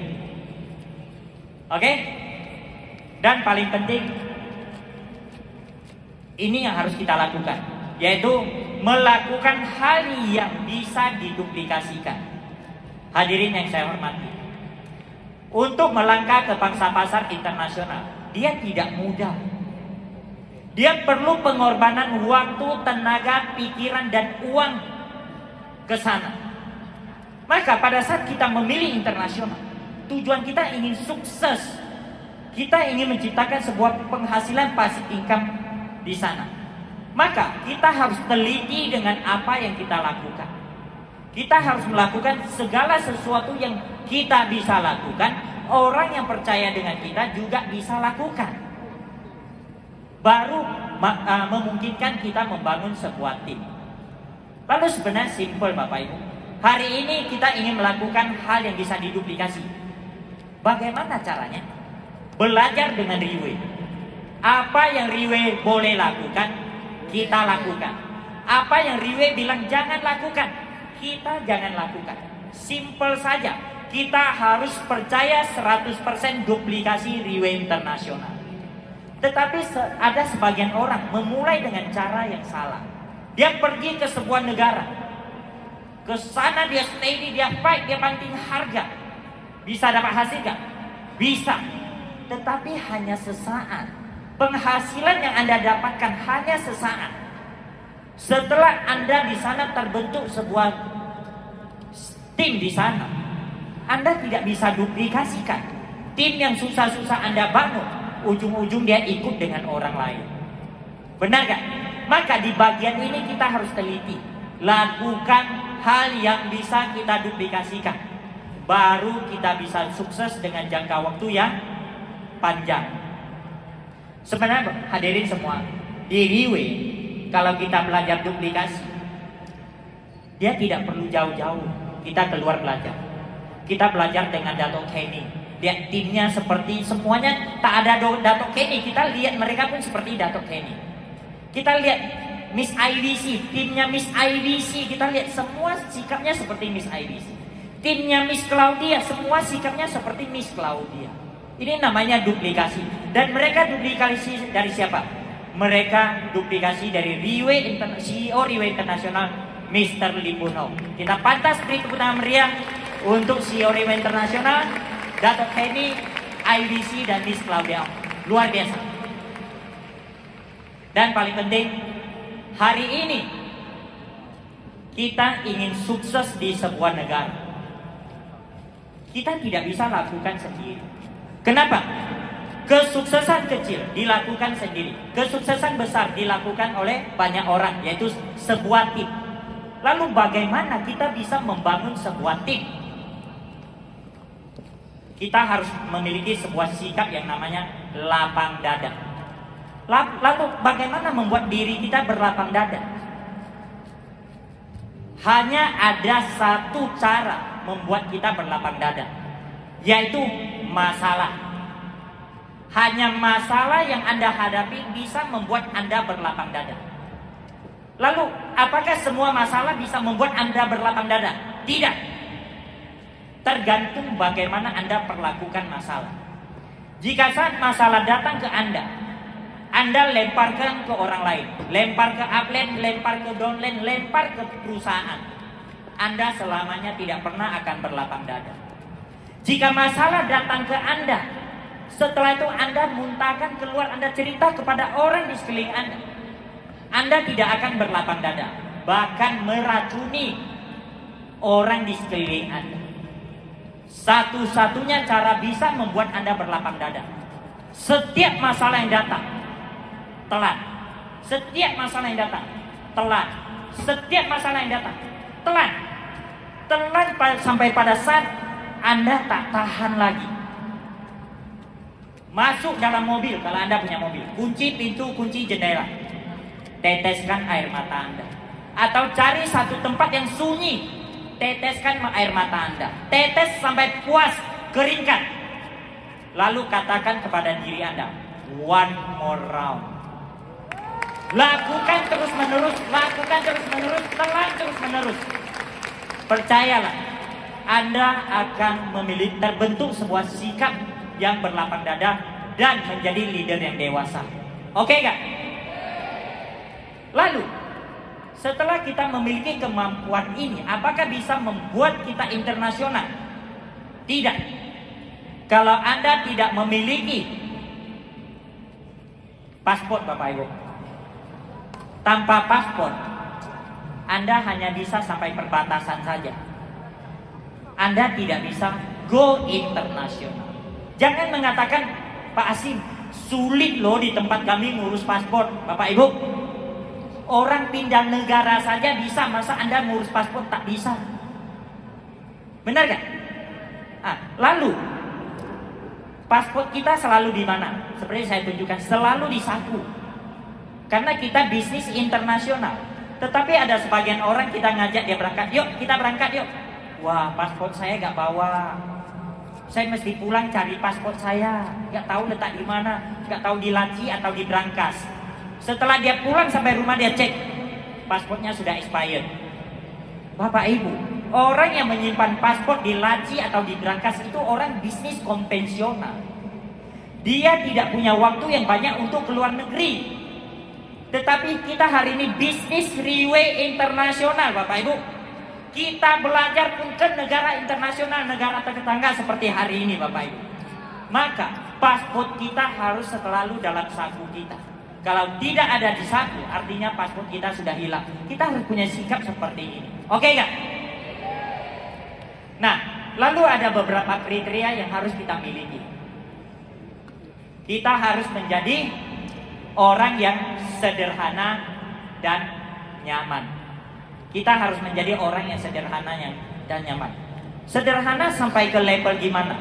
Oke? Dan paling penting, ini yang harus kita lakukan, yaitu melakukan hal yang bisa diduplikasikan. Hadirin yang saya hormati, untuk melangkah ke pangsa pasar internasional, dia tidak mudah. Dia perlu pengorbanan waktu, tenaga, pikiran, dan uang ke sana. Maka pada saat kita memilih internasional, tujuan kita ingin sukses. Kita ingin menciptakan sebuah penghasilan passive income di sana. Maka kita harus teliti dengan apa yang kita lakukan. Kita harus melakukan segala sesuatu yang kita bisa lakukan. Orang yang percaya dengan kita juga bisa lakukan. Baru memungkinkan kita membangun sebuah tim. Lalu sebenarnya simple Bapak Ibu. Hari ini kita ingin melakukan hal yang bisa diduplikasi. Bagaimana caranya? Belajar dengan Riwe. Apa yang Riwe boleh lakukan, kita lakukan. Apa yang Riwe bilang jangan lakukan, kita jangan lakukan. Simple saja. Kita harus percaya 100% duplikasi Riwe internasional. Tetapi ada sebagian orang memulai dengan cara yang salah. Dia pergi ke sebuah negara, ke sana dia stay, dia fight, dia banting harga. Bisa dapat hasil gak? Bisa. Tetapi hanya sesaat. Penghasilan yang Anda dapatkan hanya sesaat. Setelah Anda di sana terbentuk sebuah tim di sana, Anda tidak bisa duplikasikan. Tim yang susah-susah Anda bangun, ujung-ujung dia ikut dengan orang lain. Benar gak? Maka di bagian ini kita harus teliti. Lakukan hal yang bisa kita duplikasikan. Baru kita bisa sukses dengan jangka waktu yang panjang. Sebenarnya hadirin semua, di Riwe kalau kita belajar duplikasi, dia tidak perlu jauh-jauh. Kita keluar belajar. Kita belajar dengan Dato' Kenny. Lihat timnya seperti semuanya tak ada Dato' Kenny. Kita lihat mereka pun seperti Dato' Kenny. Kita lihat Miss IBC, timnya Miss IBC, kita lihat semua sikapnya seperti Miss IBC. Timnya Miss Claudia, semua sikapnya seperti Miss Claudia. Ini namanya duplikasi. Dan mereka duplikasi dari siapa? Mereka duplikasi dari CEO Riwe Internasional, Mr. Lee Poon Ho. Kita pantas beri tepuk tangan meriah untuk CEO Riwe Internasional, Dato' Kenny, IBC, dan Miss Claudia. Luar biasa. Dan paling penting, hari ini kita ingin sukses di sebuah negara. Kita tidak bisa lakukan sendiri. Kenapa? Kesuksesan kecil dilakukan sendiri. Kesuksesan besar dilakukan oleh banyak orang, yaitu sebuah tim. Lalu bagaimana kita bisa membangun sebuah tim? Kita harus memiliki sebuah sikap yang namanya lapang dada. Lalu bagaimana membuat diri kita berlapang dada? Hanya ada satu cara membuat kita berlapang dada, yaitu masalah. Hanya masalah yang Anda hadapi bisa membuat Anda berlapang dada. Lalu apakah semua masalah bisa membuat Anda berlapang dada? Tidak. Tergantung bagaimana Anda perlakukan masalah. Jika saat masalah datang ke Anda Anda lemparkan ke orang lain, lempar ke upline, lempar ke downline, lempar ke perusahaan. Anda selamanya tidak pernah akan berlapang dada. Jika masalah datang ke Anda, setelah itu Anda muntahkan keluar, Anda cerita kepada orang di sekeliling Anda tidak akan berlapang dada, bahkan meracuni orang di sekeliling Anda. Satu-satunya cara bisa membuat Anda berlapang dada, setiap masalah yang datang, telan. Setiap masalah yang datang, telan. Setiap masalah yang datang, telan. Telan sampai pada saat Anda tak tahan lagi. Masuk dalam mobil, kalau Anda punya mobil, kunci pintu, kunci jendela, teteskan air mata Anda. Atau cari satu tempat yang sunyi, teteskan air mata Anda. Tetes sampai puas, keringkan. Lalu katakan kepada diri Anda, one more round. Lakukan terus menerus, telan terus menerus. Percayalah, Anda akan memilih terbentuk sebuah sikap yang berlapang dada dan menjadi leader yang dewasa. Oke gak? Lalu, setelah kita memiliki kemampuan ini, apakah bisa membuat kita internasional? Tidak. Kalau Anda tidak memiliki paspor, Bapak Ibu, tanpa paspor Anda hanya bisa sampai perbatasan saja. Anda tidak bisa go internasional. Jangan mengatakan, Pak Asim, sulit loh di tempat kami ngurus paspor. Bapak Ibu, orang pindah negara saja bisa, masa Anda ngurus paspor tak bisa? Benar gak? Lalu paspor kita selalu di mana? Seperti saya tunjukkan, selalu di saku. Karena kita bisnis internasional. Tetapi ada sebagian orang kita ngajak dia berangkat, yuk kita berangkat yuk. Wah, paspor saya gak bawa. Saya mesti pulang cari paspor saya, gak tahu letak di mana, gak tahu di laci atau di brankas. Setelah dia pulang sampai rumah dia cek, paspornya sudah expired. Bapak Ibu, orang yang menyimpan paspor di laci atau di brankas itu orang bisnis konvensional. Dia tidak punya waktu yang banyak untuk keluar negeri. Tetapi kita hari ini bisnis freeway internasional, Bapak Ibu. Kita belajar pun ke negara internasional, negara tetangga seperti hari ini, Bapak Ibu. Maka paspor kita harus selalu dalam saku kita. Kalau tidak ada di saku, artinya paspor kita sudah hilang. Kita harus punya sikap seperti ini. Oke gak? Nah, lalu ada beberapa kriteria yang harus kita miliki. Kita harus menjadi orang yang sederhana dan nyaman. Kita harus menjadi orang yang sederhana dan nyaman. Sederhana sampai ke level gimana?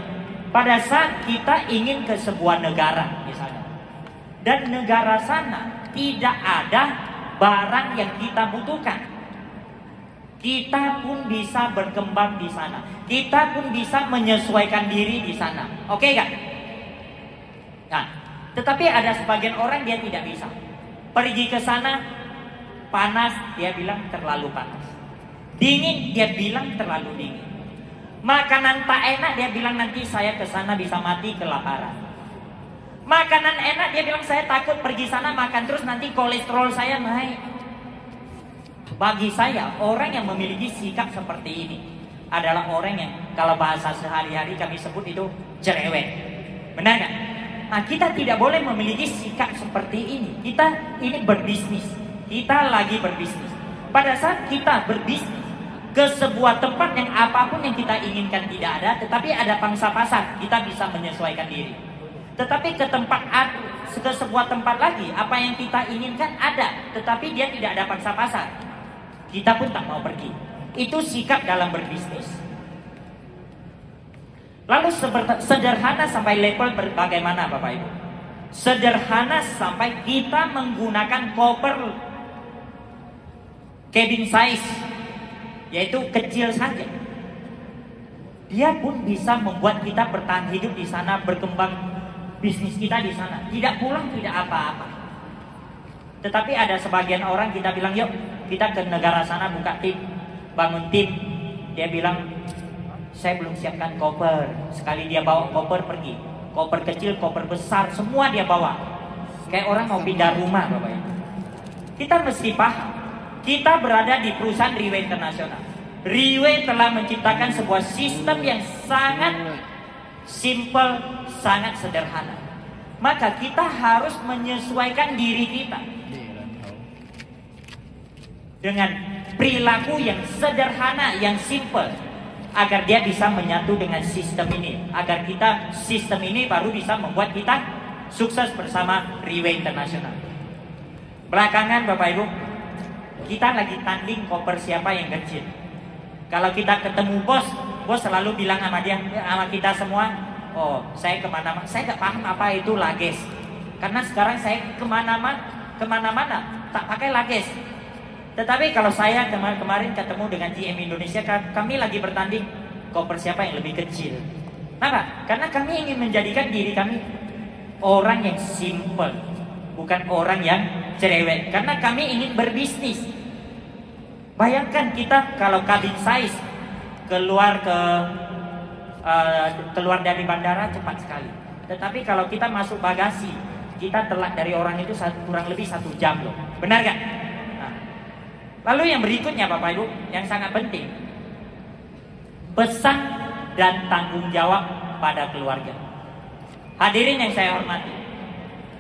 Pada saat kita ingin ke sebuah negara misalnya, dan negara sana tidak ada barang yang kita butuhkan, kita pun bisa berkembang di sana. Kita pun bisa menyesuaikan diri di sana. Oke gak? Nah, tetapi ada sebagian orang dia tidak bisa. Pergi ke sana panas, dia bilang terlalu panas. Dingin, dia bilang terlalu dingin. Makanan tak enak, dia bilang nanti saya ke sana bisa mati kelaparan. Makanan enak, dia bilang saya takut pergi sana makan terus nanti kolesterol saya naik. Bagi saya, orang yang memiliki sikap seperti ini adalah orang yang kalau bahasa sehari-hari kami sebut itu cerewet. Benar gak? Nah, kita tidak boleh memiliki sikap seperti ini. Kita ini berbisnis. Kita lagi berbisnis. Pada saat kita berbisnis ke sebuah tempat yang apapun yang kita inginkan tidak ada, tetapi ada pangsa pasar, kita bisa menyesuaikan diri. Tetapi ke sebuah tempat lagi, apa yang kita inginkan ada, tetapi dia tidak ada pangsa pasar, kita pun tak mau pergi. Itu sikap dalam berbisnis. Lalu sederhana sampai level bagaimana, Bapak Ibu? Sederhana sampai kita menggunakan koper cabin size, yaitu kecil saja. Dia pun bisa membuat kita bertahan hidup di sana, berkembang bisnis kita di sana. Tidak pulang, tidak apa-apa. Tetapi ada sebagian orang kita bilang, yuk kita ke negara sana buka tim, bangun tim. Dia bilang, saya belum siapkan koper. Sekali dia bawa koper pergi. Koper kecil, koper besar, semua dia bawa. Kayak orang mau pindah rumah, Bapak Ibu. Kita mesti paham, kita berada di perusahaan Riway Internasional. Riway telah menciptakan sebuah sistem yang sangat simple, sangat sederhana. Maka kita harus menyesuaikan diri kita dengan perilaku yang sederhana, yang simple, agar dia bisa menyatu dengan sistem ini, agar sistem ini baru bisa membuat kita sukses bersama Riway Internasional. Belakangan Bapak Ibu, kita lagi tanding koper siapa yang kecil. Kalau kita ketemu bos selalu bilang sama dia, sama kita semua, oh saya kemana-mana, saya gak paham apa itu lages, karena sekarang saya kemana-mana tak pakai lages. Tetapi kalau saya kemarin ketemu dengan GM Indonesia, kami lagi bertanding koper siapa yang lebih kecil. Kenapa? Karena kami ingin menjadikan diri kami orang yang simple, bukan orang yang cerewet. Karena kami ingin berbisnis. Bayangkan kita kalau cabin size keluar dari bandara cepat sekali. Tetapi kalau kita masuk bagasi, kita telat dari orang itu kurang lebih 1 jam loh. Benar gak? Lalu yang berikutnya Bapak Ibu, yang sangat penting, pesan dan tanggung jawab pada keluarga. Hadirin yang saya hormati,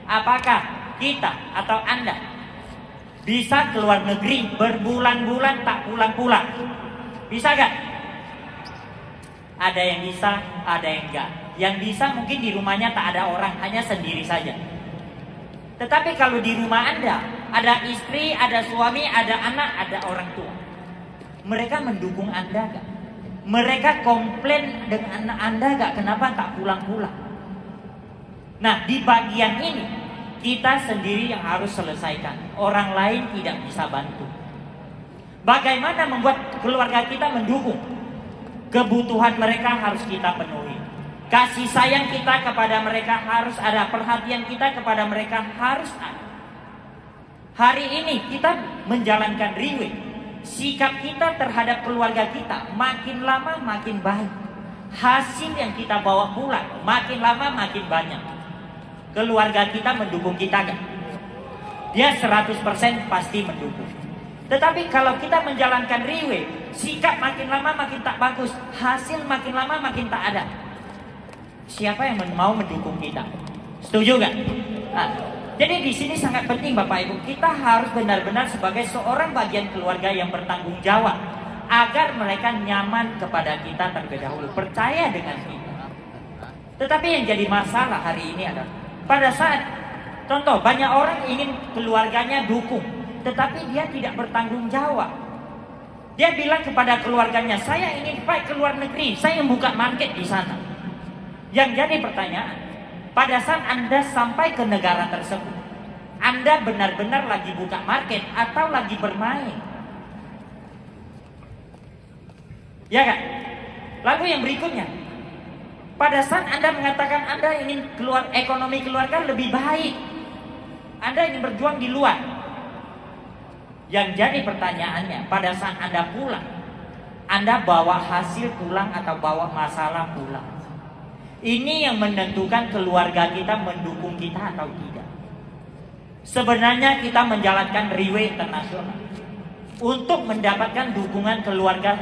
apakah kita atau Anda bisa keluar negeri berbulan-bulan tak pulang-pulang? Bisa gak? Ada yang bisa, ada yang enggak. Yang bisa mungkin di rumahnya tak ada orang, hanya sendiri saja. Tetapi kalau di rumah Anda ada istri, ada suami, ada anak, ada orang tua, mereka mendukung Anda gak? Mereka komplain dengan Anda gak? Kenapa tak pulang-pulang? Nah, di bagian ini kita sendiri yang harus selesaikan. Orang lain tidak bisa bantu. Bagaimana membuat keluarga kita mendukung? Kebutuhan mereka harus kita penuhi. Kasih sayang kita kepada mereka harus ada. Perhatian kita kepada mereka harus ada. Hari ini kita menjalankan Riway. Sikap kita terhadap keluarga kita makin lama makin baik. Hasil yang kita bawa pulang makin lama makin banyak. Keluarga kita mendukung kita kan? Dia 100% pasti mendukung. Tetapi kalau kita menjalankan Riway, sikap makin lama makin tak bagus, hasil makin lama makin tak ada. Siapa yang mau mendukung kita? Setuju gak? Nah, jadi di sini sangat penting Bapak Ibu, kita harus benar-benar sebagai seorang bagian keluarga yang bertanggung jawab agar mereka nyaman kepada kita terlebih dahulu, percaya dengan kita. Tetapi yang jadi masalah hari ini adalah pada saat contoh banyak orang ingin keluarganya dukung, tetapi dia tidak bertanggung jawab. Dia bilang kepada keluarganya, saya ingin pergi ke luar negeri, saya membuka market di sana. Yang jadi pertanyaan, pada saat Anda sampai ke negara tersebut, Anda benar-benar lagi buka market atau lagi bermain? Ya kan? Lalu yang berikutnya, pada saat Anda mengatakan Anda ingin ekonomi keluarga lebih baik, Anda ingin berjuang di luar. Yang jadi pertanyaannya, pada saat Anda pulang, Anda bawa hasil pulang atau bawa masalah pulang? Ini yang menentukan keluarga kita mendukung kita atau tidak. Sebenarnya kita menjalankan Riway Internasional untuk mendapatkan dukungan keluarga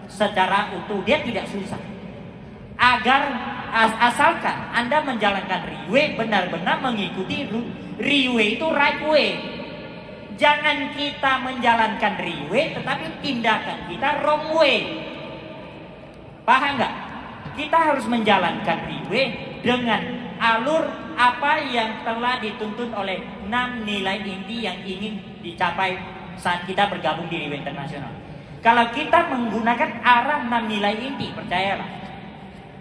secara utuh. Dia tidak susah. Asalkan Anda menjalankan Riway, benar-benar mengikuti Riway itu right way. Jangan kita menjalankan Riway tetapi tindakan kita wrong way. Paham nggak? Kita harus menjalankan Riway dengan alur apa yang telah dituntun oleh 6 nilai inti yang ingin dicapai saat kita bergabung di Riway Internasional. Kalau kita menggunakan arah 6 nilai inti, percayalah,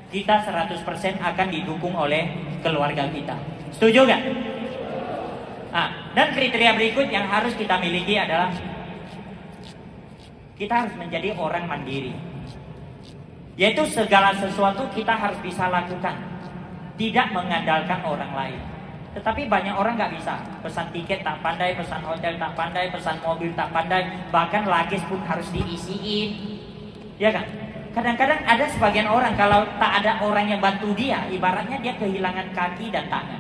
kita 100% akan didukung oleh keluarga kita. Setuju gak? Nah, dan kriteria berikut yang harus kita miliki adalah kita harus menjadi orang mandiri. Yaitu segala sesuatu kita harus bisa lakukan, tidak mengandalkan orang lain. Tetapi banyak orang gak bisa. Pesan tiket tak pandai, pesan hotel tak pandai, pesan mobil tak pandai, bahkan luggage pun harus diisiin. Ya kan? Kadang-kadang ada sebagian orang kalau tak ada orang yang bantu dia, ibaratnya dia kehilangan kaki dan tangan.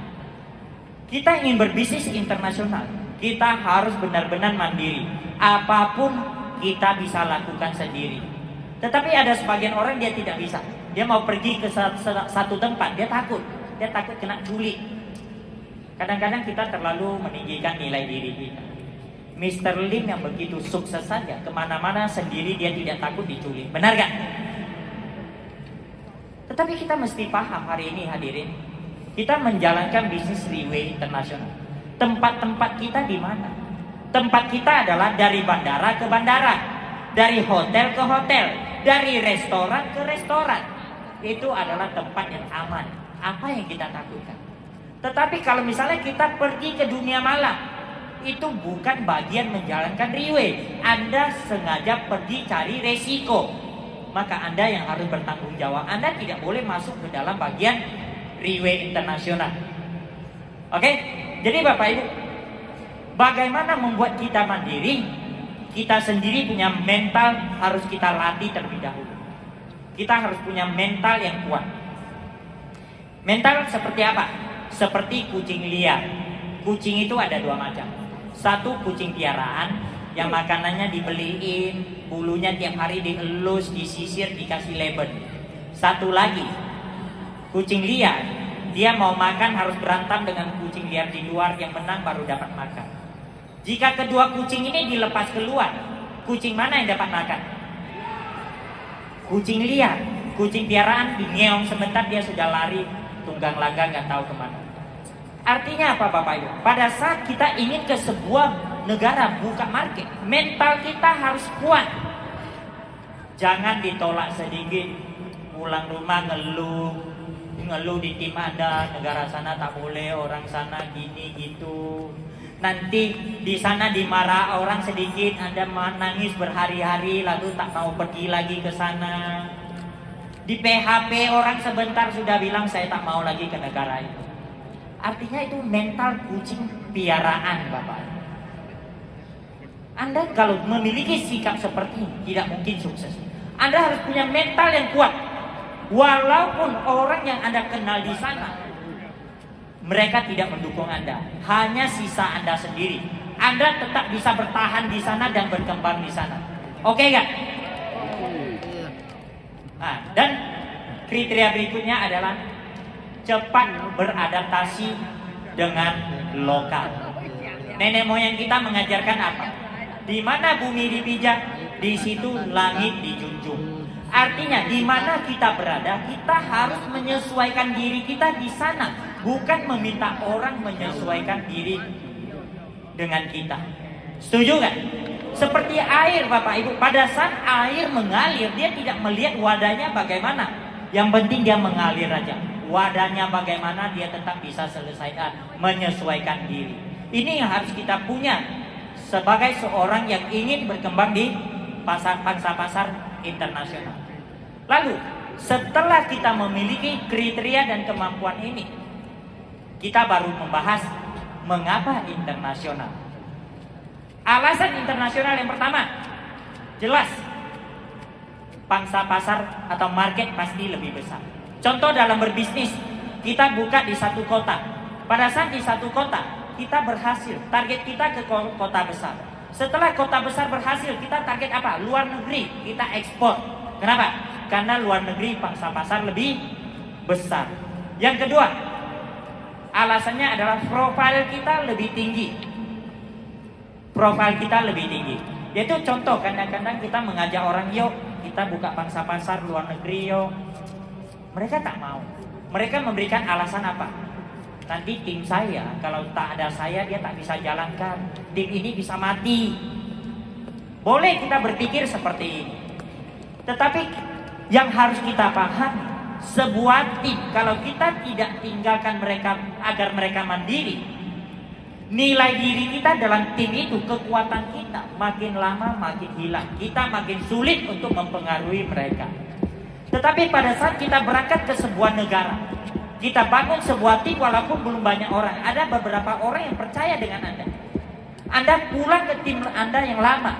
Kita ingin berbisnis internasional, kita harus benar-benar mandiri. Apapun kita bisa lakukan sendiri. Tetapi ada sebagian orang dia tidak bisa. Dia mau pergi ke satu tempat, dia takut kena culik. Kadang-kadang kita terlalu meninggikan nilai diri kita. Mr. Lim yang begitu sukses saja, kemana-mana sendiri dia tidak takut diculik. Benar gak? Tetapi kita mesti paham hari ini hadirin, kita menjalankan bisnis Riway Internasional. Tempat-tempat kita di mana? Tempat kita adalah dari bandara ke bandara, dari hotel ke hotel, dari restoran ke restoran. Itu adalah tempat yang aman. Apa yang kita takutkan? Tetapi kalau misalnya kita pergi ke dunia malam, itu bukan bagian menjalankan Riway. Anda sengaja pergi cari resiko, maka Anda yang harus bertanggung jawab. Anda tidak boleh masuk ke dalam bagian Riway Internasional. Oke? Jadi Bapak Ibu, bagaimana membuat kita mandiri? Kita sendiri punya mental, harus kita latih terlebih dahulu. Kita harus punya mental yang kuat. Mental seperti apa? Seperti kucing liar. Kucing itu ada dua macam. Satu kucing piaraan yang makanannya dibeliin, bulunya tiap hari dielus, disisir, dikasih leben. Satu lagi kucing liar, dia mau makan harus berantem dengan kucing liar di luar, yang menang baru dapat makan. Jika kedua kucing ini dilepas keluar, kucing mana yang dapat makan? Kucing liar. Kucing piaraan dingeong sebentar dia sudah lari tunggang langgang nggak tahu kemana. Artinya apa Bapak Ibu? Pada saat kita ingin ke sebuah negara buka market, mental kita harus kuat. Jangan ditolak sedikit, pulang rumah ngeluh di tim Anda, negara sana tak boleh, orang sana gini gitu. Nanti di sana dimarah orang sedikit, Anda menangis berhari-hari lalu tak mau pergi lagi ke sana. Di PHP orang sebentar sudah bilang saya tak mau lagi ke negara itu. Artinya itu mental kucing piaraan Bapak. Anda kalau memiliki sikap seperti ini tidak mungkin sukses. Anda harus punya mental yang kuat. Walaupun orang yang Anda kenal di sana, mereka tidak mendukung Anda, hanya sisa Anda sendiri. Anda tetap bisa bertahan di sana dan berkembang di sana. Oke gak? Nah, dan kriteria berikutnya adalah cepat beradaptasi dengan lokal. Nenek moyang kita mengajarkan apa? Di mana bumi dipijak, di situ langit dijunjung. Artinya di mana kita berada, kita harus menyesuaikan diri kita di sana, bukan meminta orang menyesuaikan diri dengan kita. Setuju gak? Seperti air Bapak Ibu, pada saat air mengalir, dia tidak melihat wadahnya bagaimana. Yang penting dia mengalir aja. Wadahnya bagaimana, dia tetap bisa selesaikan, menyesuaikan diri. Ini yang harus kita punya sebagai seorang yang ingin berkembang di pasar internasional. Lalu setelah kita memiliki kriteria dan kemampuan ini, kita baru membahas mengapa internasional. Alasan internasional yang pertama, jelas pangsa pasar atau market pasti lebih besar. Contoh dalam berbisnis, kita buka di satu kota. Pada saat di satu kota, kita berhasil, target kita ke kota besar. Setelah kota besar berhasil, kita target apa? Luar negeri, kita ekspor. Kenapa? Karena luar negeri pangsa pasar lebih besar. Yang kedua, alasannya adalah profil kita lebih tinggi. Profil kita lebih tinggi. Yaitu contoh, kadang-kadang kita mengajak orang, yuk kita buka pangsa pasar luar negeri yuk. Mereka tak mau. Mereka memberikan alasan apa? Nanti tim saya, kalau tak ada saya dia tak bisa jalankan. Tim ini bisa mati. Boleh kita berpikir seperti ini. Tetapi yang harus kita pahami, sebuah tim kalau kita tidak tinggalkan mereka agar mereka mandiri, nilai diri kita dalam tim itu, kekuatan kita makin lama makin hilang. Kita makin sulit untuk mempengaruhi mereka. Tetapi pada saat kita berangkat ke sebuah negara, kita bangun sebuah tim walaupun belum banyak orang, ada beberapa orang yang percaya dengan Anda. Anda pulang ke tim Anda yang lama,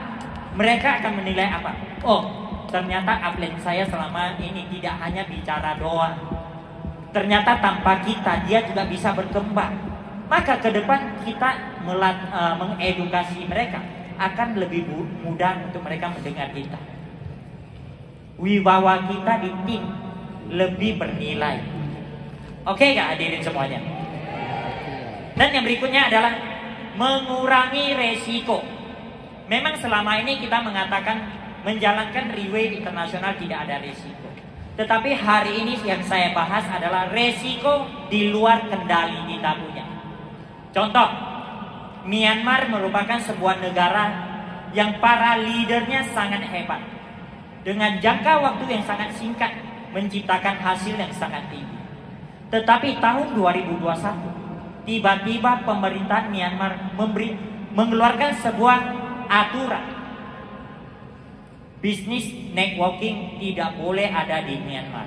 mereka akan menilai apa? Oh, ternyata atlet saya selama ini tidak hanya bicara doang. Ternyata tanpa kita dia juga bisa berkembang. maka ke depan kita mengedukasi mereka akan lebih mudah untuk mereka mendengar kita. Wibawa kita di tim lebih bernilai. Oke gak hadirin semuanya? Dan yang berikutnya adalah mengurangi resiko. Memang selama ini kita mengatakan menjalankan Riway Internasional tidak ada resiko. Tetapi hari ini yang saya bahas adalah resiko di luar kendali kita punya. Contoh, Myanmar merupakan sebuah negara yang para leadernya sangat hebat. Dengan jangka waktu yang sangat singkat menciptakan hasil yang sangat tinggi. Tetapi tahun 2021 tiba-tiba pemerintah Myanmar mengeluarkan sebuah aturan. Bisnis networking tidak boleh ada di Myanmar.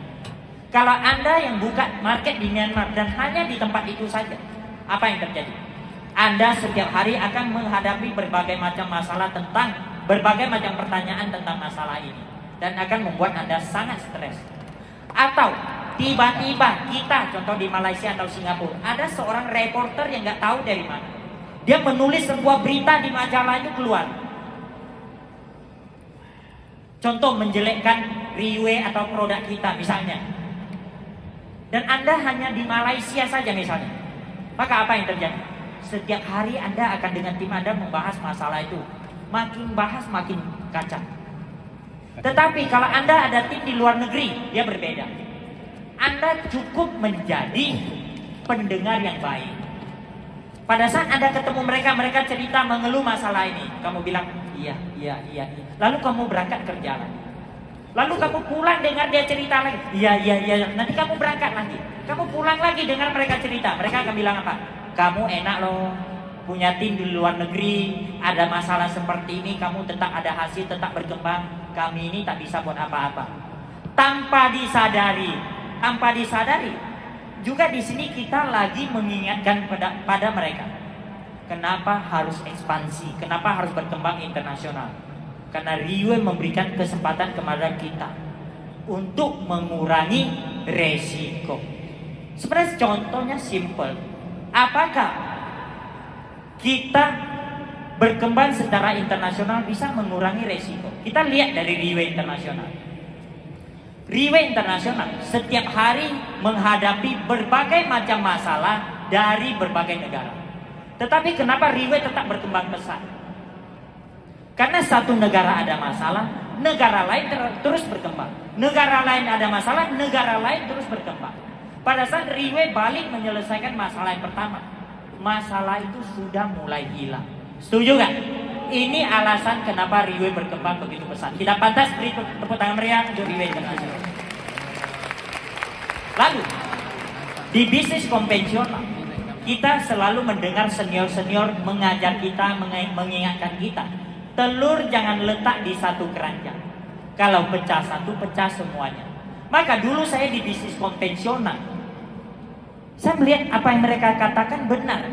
Kalau Anda yang buka market di Myanmar dan hanya di tempat itu saja, apa yang terjadi? Anda setiap hari akan menghadapi berbagai macam masalah tentang berbagai macam pertanyaan tentang masalah ini. Dan akan membuat Anda sangat stres. Atau tiba-tiba kita, contoh di Malaysia atau Singapura, ada seorang reporter yang nggak tahu dari mana. Dia menulis sebuah berita di majalah itu keluar. Contoh menjelekkan Riway atau produk kita misalnya. Dan Anda hanya di Malaysia saja misalnya. Maka apa yang terjadi? Setiap hari Anda akan dengan tim Anda membahas masalah itu. Makin bahas makin kacau. Tetapi kalau Anda ada tim di luar negeri, dia berbeda. Anda cukup menjadi pendengar yang baik. Pada saat Anda ketemu mereka, mereka cerita mengeluh masalah ini. Kamu bilang, iya. Lalu kamu berangkat kerja lagi. Lalu kamu pulang dengar dia cerita lagi. Iya. Nanti kamu berangkat lagi. Kamu pulang lagi dengar mereka cerita. Mereka akan bilang apa? Kamu enak loh. Punya tim di luar negeri, ada masalah seperti ini, kamu tetap ada hasil, tetap berkembang. Kami ini tak bisa buat apa-apa. Tanpa disadari, juga di sini kita lagi mengingatkan pada mereka. Kenapa harus ekspansi? Kenapa harus berkembang internasional? Karena Riway memberikan kesempatan kepada kita untuk mengurangi resiko. Sebenarnya contohnya simple. Apakah kita berkembang secara internasional bisa mengurangi resiko? Kita lihat dari Riway Internasional. Riway Internasional setiap hari menghadapi berbagai macam masalah dari berbagai negara. Tetapi kenapa Riway tetap berkembang pesat? Karena satu negara ada masalah, negara lain terus berkembang. Negara lain ada masalah, negara lain terus berkembang. Pada saat Riway balik menyelesaikan masalah yang pertama, masalah itu sudah mulai hilang. Setuju gak? Ini alasan kenapa Riway berkembang begitu pesat. Kita pantas beri tepuk tangan meriah untuk Riway Internasional. Lalu di bisnis konvensional kita selalu mendengar senior-senior mengajar kita, mengingatkan kita, telur jangan letak di satu keranjang. Kalau pecah satu, pecah semuanya. Maka dulu saya di bisnis konvensional, saya melihat apa yang mereka katakan benar.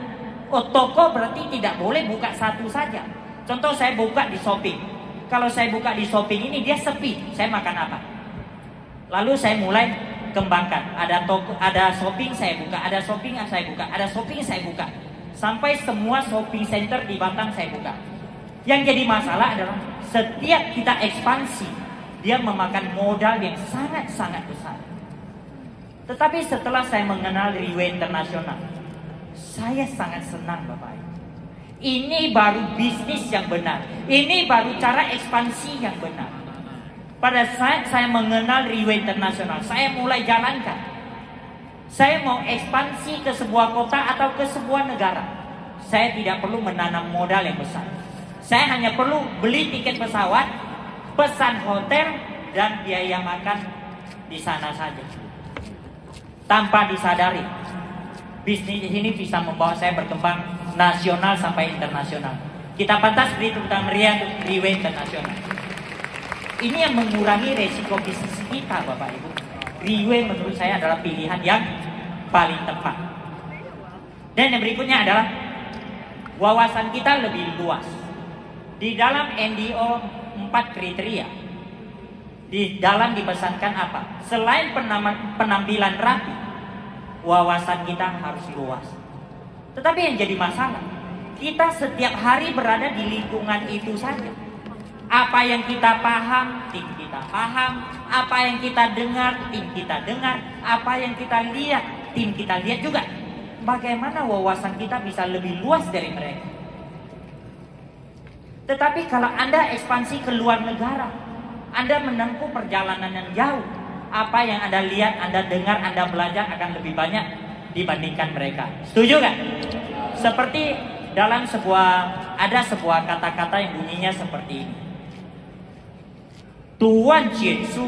Oh, toko berarti tidak boleh buka satu saja. Contoh saya buka di shopping. Kalau saya buka di shopping ini dia sepi, saya makan apa? Lalu saya mulai kembangkan. Ada toko, ada shopping saya buka, ada shopping saya buka, ada shopping saya buka. Sampai semua shopping center di Batam saya buka. Yang jadi masalah adalah setiap kita ekspansi, dia memakan modal yang sangat-sangat besar. Tetapi setelah saya mengenal Riway Internasional, saya sangat senang Bapak Ibu. Ini baru bisnis yang benar. Ini baru cara ekspansi yang benar. Pada saat saya mengenal Riway Internasional, saya mulai jalankan. Saya mau ekspansi ke sebuah kota atau ke sebuah negara. Saya tidak perlu menanam modal yang besar. Saya hanya perlu beli tiket pesawat, pesan hotel, dan biaya makan di sana saja. Tanpa disadari, bisnis ini bisa membawa saya berkembang nasional sampai internasional. Kita pantas beri tepuk tangan meriah untuk Riway Internasional. Ini yang mengurangi resiko bisnis kita Bapak Ibu. Riway menurut saya adalah pilihan yang paling tepat. Dan yang berikutnya adalah wawasan kita lebih luas. Di dalam NDO 4 kriteria, di dalam dipesankan apa? Selain penampilan rapi, wawasan kita harus luas. Tetapi yang jadi masalah, kita setiap hari berada di lingkungan itu saja. Apa yang kita paham, tim kita paham. Apa yang kita dengar, tim kita dengar. Apa yang kita lihat, tim kita lihat juga. Bagaimana wawasan kita bisa lebih luas dari mereka? Tetapi kalau Anda ekspansi ke luar negara, Anda menempuh perjalanan yang jauh. Apa yang Anda lihat, Anda dengar, Anda belajar akan lebih banyak dibandingkan mereka. Setuju gak? Seperti dalam ada sebuah kata-kata yang bunyinya seperti ini. Tuan Jiansu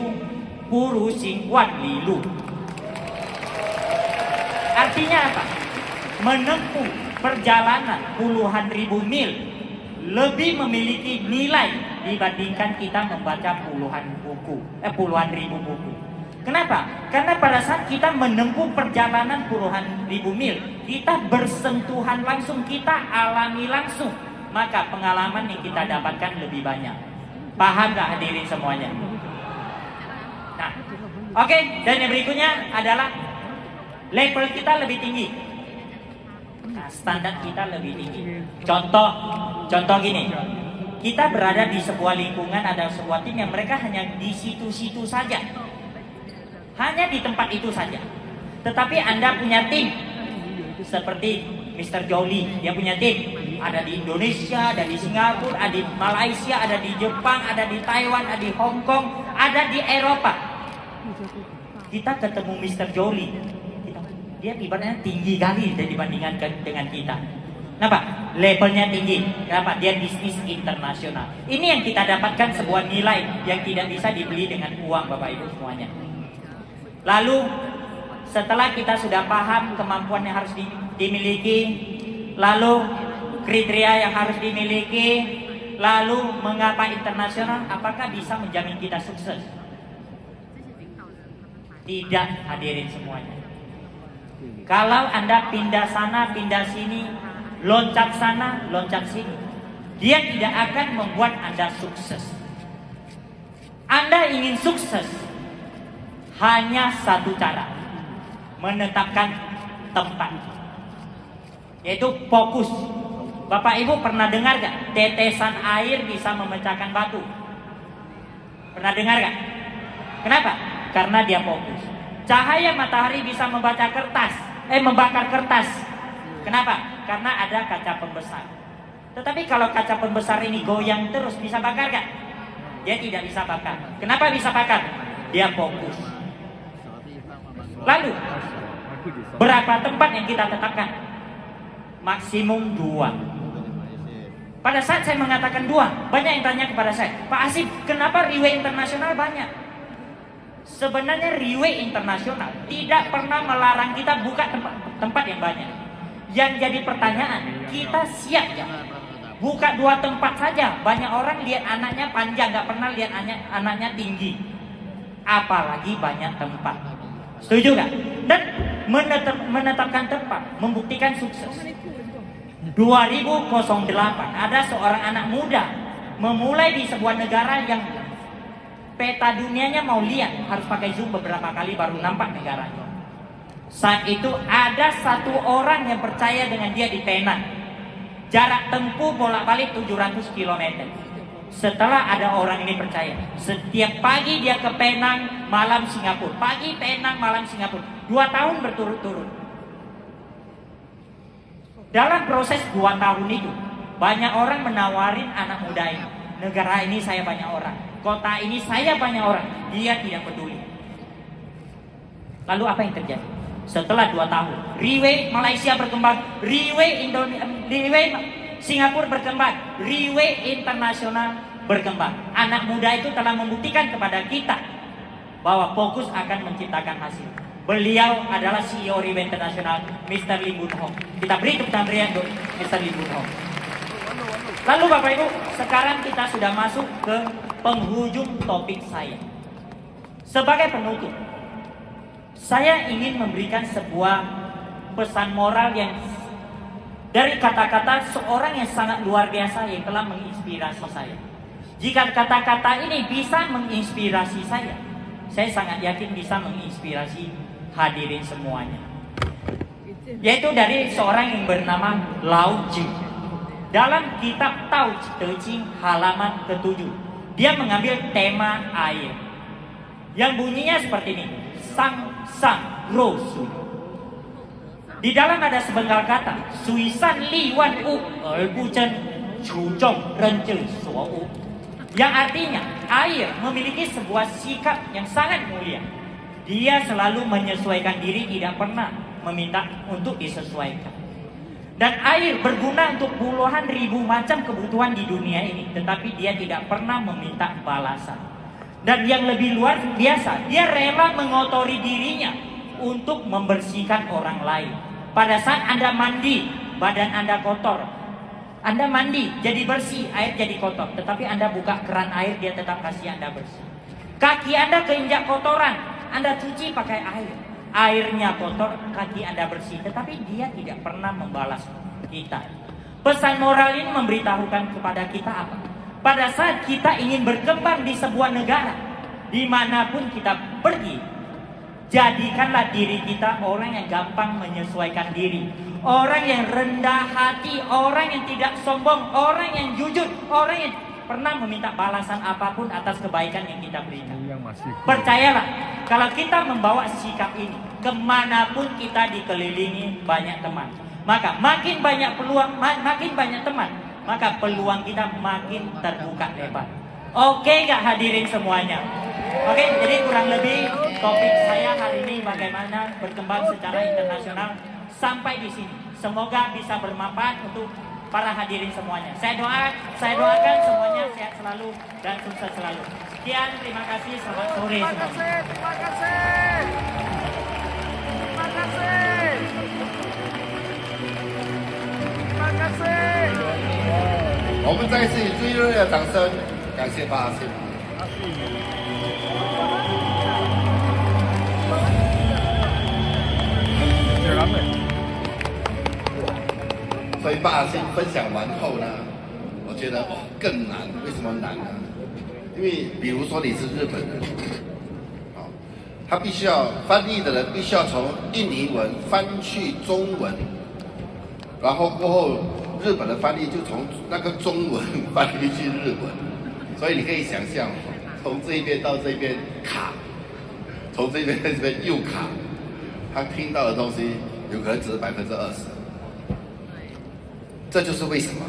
Buru Xing Wan Li Lu. Artinya apa? Menempuh perjalanan puluhan ribu mil lebih memiliki nilai dibandingkan kita membaca puluhan ribu buku. Kenapa? Karena pada saat kita menempuh perjalanan puluhan ribu mil, kita bersentuhan langsung, kita alami langsung, maka pengalaman yang kita dapatkan lebih banyak. Paham gak hadirin semuanya? Nah, oke, dan yang berikutnya adalah level kita lebih tinggi. Nah, standar kita lebih tinggi. Contoh gini. Kita berada di sebuah lingkungan, ada sebuah tim yang mereka hanya di situ-situ saja. Hanya di tempat itu saja. Tetapi Anda punya tim. Seperti Mr. Jolie, dia punya tim. Ada di Indonesia, ada di Singapura, ada di Malaysia, ada di Jepang, ada di Taiwan, ada di Hong Kong, ada di Eropa. Kita ketemu Mr. Jolie. Dia ibaratnya tinggi kali dibandingkan dengan kita. Kenapa? Levelnya tinggi. Kenapa? Dia bisnis internasional. Ini yang kita dapatkan sebuah nilai yang tidak bisa dibeli dengan uang, Bapak Ibu semuanya. Lalu setelah kita sudah paham kemampuan yang harus dimiliki, lalu kriteria yang harus dimiliki, lalu mengapa internasional, apakah bisa menjamin kita sukses? Tidak, hadirin semuanya. Kalau Anda pindah sana, pindah sini, loncat sana, loncat sini, dia tidak akan membuat Anda sukses. Anda ingin sukses, hanya satu cara, menetapkan tempat, yaitu fokus. Bapak Ibu pernah dengar gak tetesan air bisa memecahkan batu? Pernah dengar gak? Kenapa? Karena dia fokus. Cahaya matahari bisa membakar kertas. Kenapa? Karena ada kaca pembesar. Tetapi kalau kaca pembesar ini goyang terus, bisa bakar gak? Dia tidak bisa bakar. Kenapa bisa bakar? Dia fokus. Lalu berapa tempat yang kita tetapkan? Maksimum 2. Pada saat saya mengatakan 2, banyak yang tanya kepada saya, Pak Asif, kenapa Riway Internasional banyak? Sebenarnya Riway Internasional tidak pernah melarang kita buka tempat yang banyak. Yang jadi pertanyaan, kita siap ya? Buka 2 tempat saja. Banyak orang lihat anaknya panjang, gak pernah lihat anaknya tinggi. Apalagi banyak tempat. Setuju gak? Dan menetapkan tempat, membuktikan sukses. 2008 ada seorang anak muda memulai di sebuah negara yang peta dunianya mau lihat, harus pakai zoom beberapa kali baru nampak negaranya. Saat itu ada satu orang yang percaya dengan dia di Penang. Jarak tempuh bolak-balik 700 km. Setelah ada orang ini percaya, setiap pagi dia ke Penang, malam Singapura. Pagi Penang, malam Singapura. 2 tahun berturut-turut. Dalam proses 2 tahun itu, banyak orang menawarin anak muda ini. Negara ini saya banyak orang, kota ini saya banyak orang. Dia tidak peduli. Lalu apa yang terjadi? Setelah 2 tahun, Riway Malaysia berkembang, Riway Singapura berkembang, Riway Internasional berkembang. Anak muda itu telah membuktikan kepada kita bahwa fokus akan menciptakan hasil. Beliau adalah CEO Riway Internasional, Mr. Lim Boon Hong. Kita beri tepuk tangan berian untuk Mr. Lim Boon Hong. Lalu Bapak Ibu, sekarang kita sudah masuk ke penghujung topik saya. Sebagai penutup, saya ingin memberikan sebuah pesan moral yang dari kata-kata seorang yang sangat luar biasa yang telah menginspirasi saya. Jika kata-kata ini bisa menginspirasi saya sangat yakin bisa menginspirasi hadirin semuanya. yaitu dari seorang yang bernama Lao Tzu. Dalam kitab Tao Te Ching halaman ke-7, dia mengambil tema air yang bunyinya seperti ini: Sang Sang Ro Sui. Di dalam ada sepenggal kata: Sui San Li Wan U Er Bu Chen Chu Zhong Ren Zhe Suo U, yang artinya air memiliki sebuah sikap yang sangat mulia. Dia selalu menyesuaikan diri, tidak pernah meminta untuk disesuaikan. Dan air berguna untuk puluhan ribu macam kebutuhan di dunia ini, tetapi dia tidak pernah meminta balasan. Dan yang lebih luar biasa, dia rela mengotori dirinya untuk membersihkan orang lain. Pada saat Anda mandi, badan Anda kotor, Anda mandi jadi bersih, air jadi kotor, tetapi Anda buka keran air, dia tetap kasih Anda bersih. Kaki Anda keinjak kotoran, Anda cuci pakai air, airnya kotor, kaki Anda bersih, tetapi dia tidak pernah membalas kita. Pesan moral ini memberitahukan kepada kita apa? Pada saat kita ingin berkembang di sebuah negara, dimanapun kita pergi, jadikanlah diri kita orang yang gampang menyesuaikan diri, orang yang rendah hati, orang yang tidak sombong, orang yang jujur, orang yang pernah meminta balasan apapun atas kebaikan yang kita berikan. Percayalah, kalau kita membawa sikap ini, kemanapun kita dikelilingi banyak teman, maka makin banyak peluang, makin banyak teman, maka peluang kita makin terbuka lebar. Oke gak hadirin semuanya? Oke, jadi kurang lebih topik saya hari ini bagaimana berkembang secara internasional sampai di sini. Semoga bisa bermanfaat untuk para hadirin semuanya. Saya doakan semuanya sehat selalu dan sukses selalu. Sekian, terima kasih, selamat sore semuanya. Terima kasih. Terima kasih. Terima kasih. 我们再一次以最热烈的掌声感谢巴哈辛。所以巴哈辛分享完后呢，我觉得更难。为什么难呢？因为比如说你是日本人，他必须要翻译的人必须要从印尼文翻去中文，然后过后日本的翻译就从那个中文翻译去日文，所以你可以想象，从这一边到这边卡，从这边到这边又卡，他听到的东西有可能只是20%。这就是为什么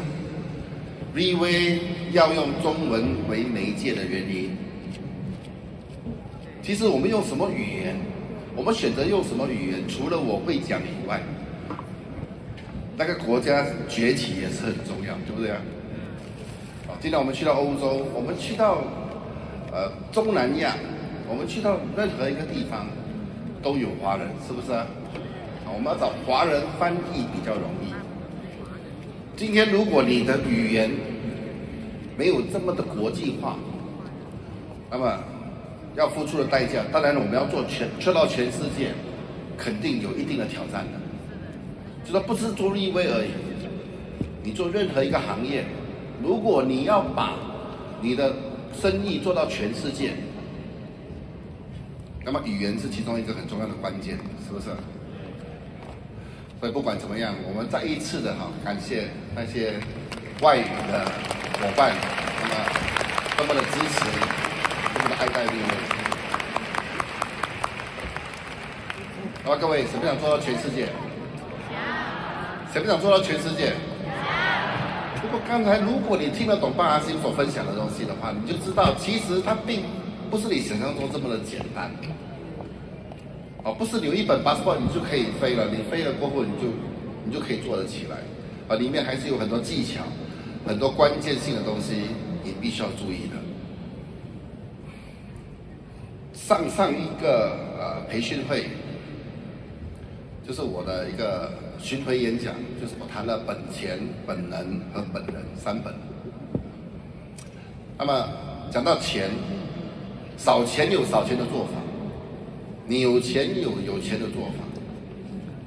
VV 要用中文为媒介的原因。其实我们用什么语言，我们选择用什么语言，除了我会讲以外，那个国家崛起也是很重要，对不对啊？今天我们去到欧洲，我们去到中南亚，我们去到任何一个地方都有华人，是不是啊？我们要找华人翻译比较容易。今天如果你的语言没有这么的国际化，那么要付出的代价，当然我们要去到全世界，肯定有一定的挑战的。就说不是做立威而已，你做任何一个行业，如果你要把你的生意做到全世界，那么语言是其中一个很重要的关键，是不是？所以不管怎么样，我们再一次的感谢那些外语的伙伴，那么这么的支持，这么的爱戴立威。那么各位，谁不想做到全世界？谁不想做到全世界？不过刚才如果你听得懂巴哈辛所分享的东西的话，你就知道其实它并不是你想象中这么的简单。不是有一本 passport 你就可以飞了，你飞了过后你就可以做得起来。里面还是有很多技巧，很多关键性的东西你必须要注意的。上一个培训会，就是我的一个巡回演讲，就是我谈了本钱、本能和本人3本。那么讲到钱，少钱有少钱的做法，你有钱有有钱的做法。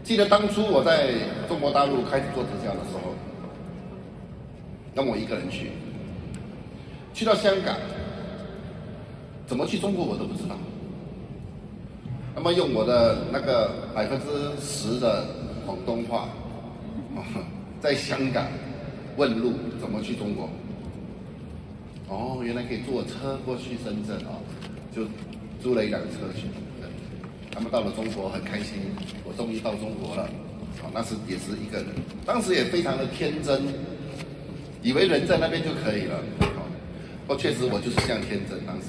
记得当初我在中国大陆开始做直销的时候，那我一个人去到香港，怎么去中国我都不知道。那么用我的那个10%的广东话，在香港问路怎么去中国。哦，原来可以坐车过去深圳啊，就租了一辆车去。他们到了中国很开心，我终于到中国了。那时也是一个人，当时也非常的天真，以为人在那边就可以了。不过确实我就是这样天真，当时。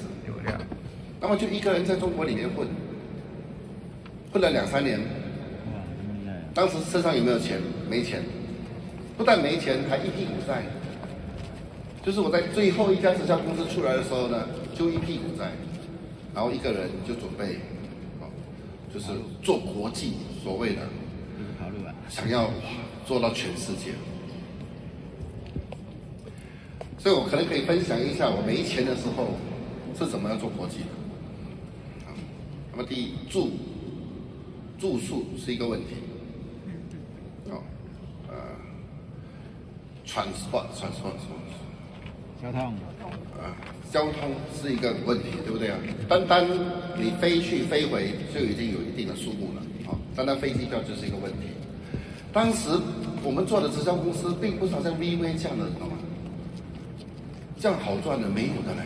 那么就一个人在中国里面混了2-3年。当时身上有没有钱？没钱，不但没钱，还一屁股债。就是我在最后一家直销公司出来的时候呢，就一屁股债，然后一个人就准备，就是做国际，所谓的想要做到全世界。所以我可能可以分享一下我没钱的时候是怎么样做国际的。那么第一，住宿是一个问题。transport 交通是一个问题，对不对啊？单你飞去飞回就已经有一定的数目了，单飞机票就是一个问题。当时我们做的直销公司并不是好像 VV 这样的，懂吗？这样好赚的没有的嘞。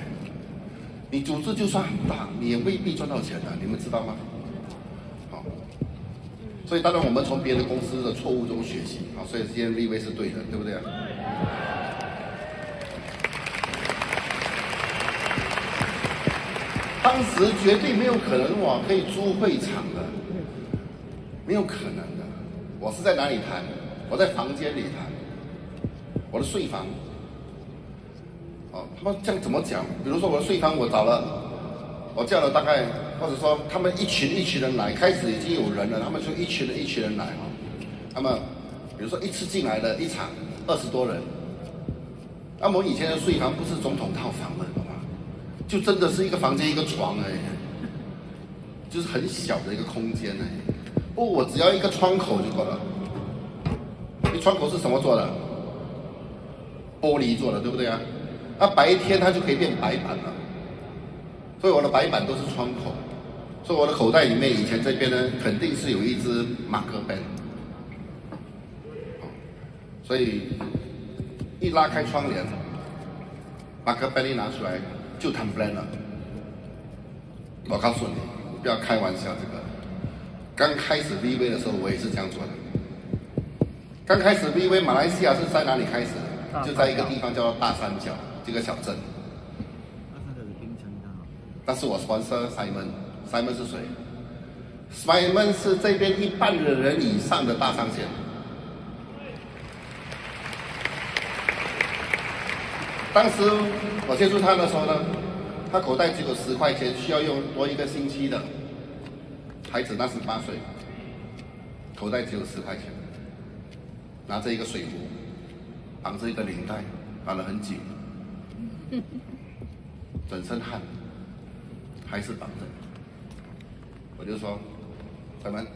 你组织就算很大，你也未必赚到钱的，你们知道吗？好，所以当然我们从别的公司的错误中学习，所以今天 VV 是对的，对不对啊？当时绝对没有可能可以租会场的，没有可能的。我是在哪里谈？我在房间里谈，我的睡房。他们这样怎么讲？比如说我的睡房，我叫了大概，或者说他们一群人来，开始已经有人了，他们就一群人来那么比如说一次进来的一场20多人，那么我以前的睡房不是总统套房了，懂吗？就真的是一个房间一个床而已，就是很小的一个空间而已。我只要一个窗口就够了。一窗口是什么做的？玻璃做的，对不对啊？那白天它就可以变白板了，所以我的白板都是窗口。所以我的口袋里面以前这边呢，肯定是有一支马克杯。所以一拉开窗帘，马克杯一拿出来就谈 plan 了。我告诉你，不要开玩笑，这个刚开始 VV 的时候，我也是这样做的。刚开始 VV 马来西亚是在哪里开始的？就在一个地方叫做大三角这个小镇。但是我 sponsor Simon 是谁 ？Simon 是这边1半的人以上的大上线。当时我接触他的时候呢，他口袋只有10块钱，需要用多1个星期的。孩子那时8岁，口袋只有10块钱，拿着一个水壶，绑着一个领带，绑得很紧，整身汗，还是绑着。我就说，咱们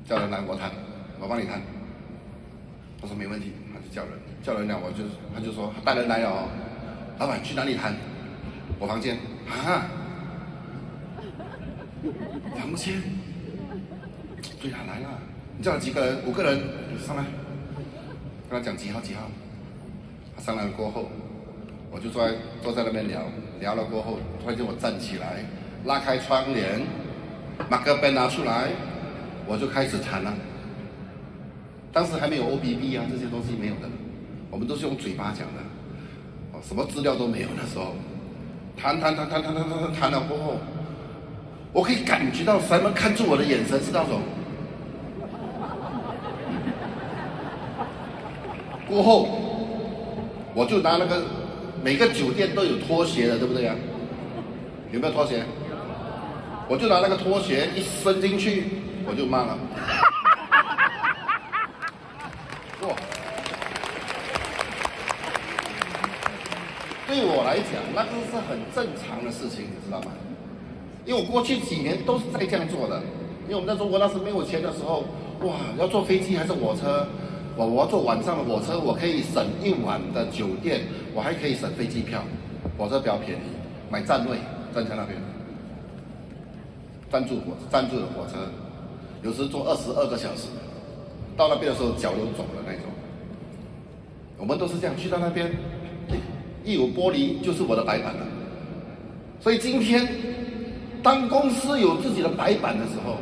叫人来我谈，我帮你谈。他说没问题，他就叫人来，他就说带人来了哦，老板去哪里谈？我房间啊，房间，对啊，来了，你叫了几个人？5个人，上来，跟他讲几号。他上来了过后，我就坐在那边聊了过后，突然间我站起来，拉开窗帘，马克杯拿出来，我就开始谈了。当时还没有 OBB 啊，这些东西没有的，我们都是用嘴巴讲的，什么资料都没有。那时候谈了过后，我可以感觉到Simon看住我的眼神是那种。过后，我就拿那个每个酒店都有拖鞋的，对不对啊？有没有拖鞋？我就拿那个拖鞋一伸进去，我就骂了。哇！对我来讲，那个是很正常的事情，你知道吗？因为我过去几年都是在这样做的。因为我们在中国那时没有钱的时候，哇，要坐飞机还是火车？我要坐晚上的火车，我可以省1晚的酒店，我还可以省飞机票。火车比较便宜，买站位，站在那边，站住的火车，有时坐22个小时。到那边的时候脚都肿了那种。我们都是这样，去到那边，一有玻璃就是我的白板了。所以今天，当公司有自己的白板的时候，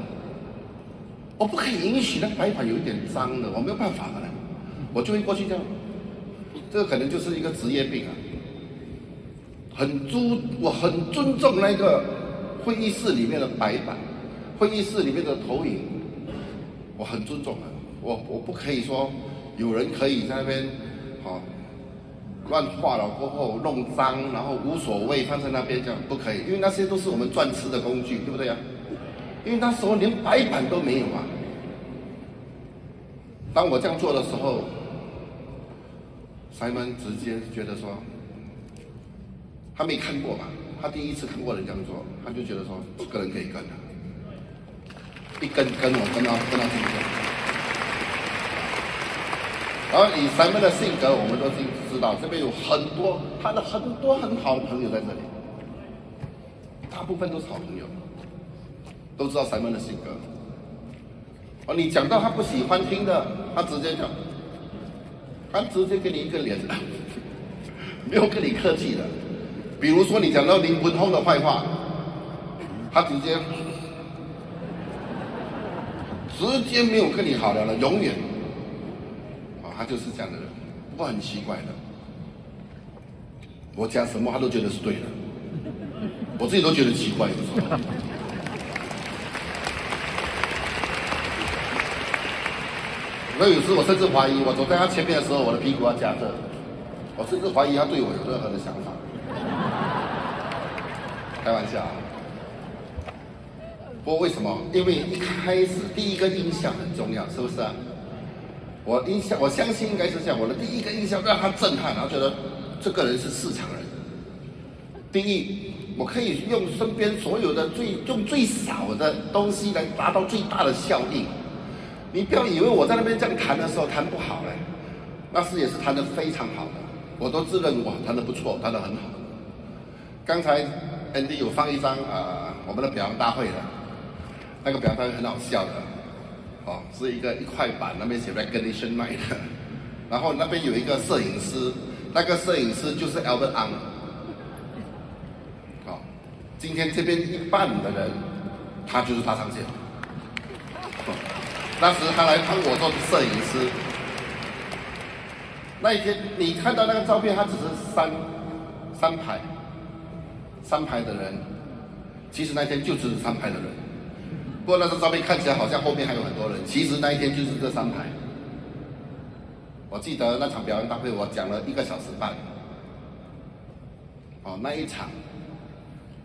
我不可以允许那白板有一点脏的，我没有办法的呢，我就会过去这样。这个可能就是一个职业病啊。我很尊重那个会议室里面的白板，会议室里面的投影，我很尊重的。我不可以说有人可以在那边乱画了过后弄脏，然后无所谓放在那边这样不可以，因为那些都是我们赚吃的工具，对不对啊？因为那时候连白板都没有啊。当我这样做的时候，Simon 直接觉得说，他没看过嘛，他第一次看过人这样做，他就觉得说这个人可以跟啊，一跟我跟到今天。然后以Simon的性格，我们都知道，这边有他的很多很好的朋友在这里，大部分都是好朋友，都知道Simon的性格。你讲到他不喜欢听的，他直接讲，他直接给你一个脸，没有跟你客气的。比如说你讲到林文宏的坏话，他直接没有跟你好聊了，永远。他就是这样的人，不过很奇怪的，我讲什么他都觉得是对的，我自己都觉得奇怪，有时候。所以有时我甚至怀疑，我走在他前面的时候，我的屁股要夹着，我甚至怀疑他对我有任何的想法。开玩笑。不过为什么？因为一开始第一个印象很重要，是不是啊？我相信应该是这样。我的第一个印象让他震撼，然后觉得这个人是市场人。第一，我可以用身边所有的用最少的东西来达到最大的效应。你不要以为我在那边这样弹的时候弹不好嘞，那时也是弹得非常好的，我都自认我弹得不错，弹得很好。刚才 Andy 有放一张我们的表扬大会的，那个表扬大会很好笑的。是一块板，那边写 recognition night 的，然后那边有一个摄影师，那个摄影师就是 Albert Ang。今天这边一半的人，他就是他上线。那时他来帮我做摄影师。那一天你看到那个照片，他只是三排的人，其实那天就只是3排的人。不过那张照片看起来好像后面还有很多人，其实那一天就是这3排。我记得那场表演大会，我讲了1个小时半。那一场，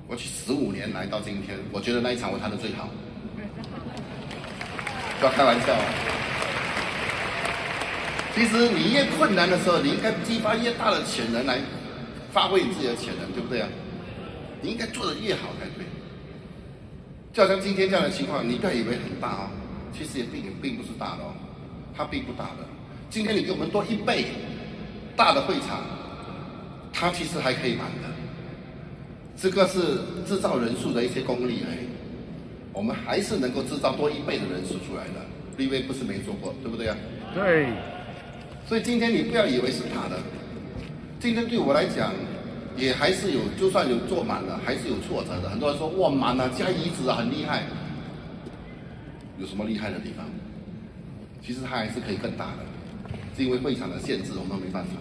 我去15年来到今天，我觉得那一场我弹得最好。不要开玩笑。其实你越困难的时候，你应该激发越大的潜能来发挥你自己的潜能，对不对啊？你应该做得越好才对。就好像今天这样的情况，你不要以为很大哦，其实也并不是大的哦，它并不大的。今天你给我们多1倍大的会场，它其实还可以满的。这个是制造人数的一些功力而已，我们还是能够制造多1倍的人数出来的。立威不是没做过，对不对啊？对。所以今天你不要以为是大的，今天对我来讲，也还是有，就算有坐满了，还是有挫折的。很多人说哇满了加椅子很厉害，有什么厉害的地方？其实它还是可以更大的，是因为会场的限制，我们没办法。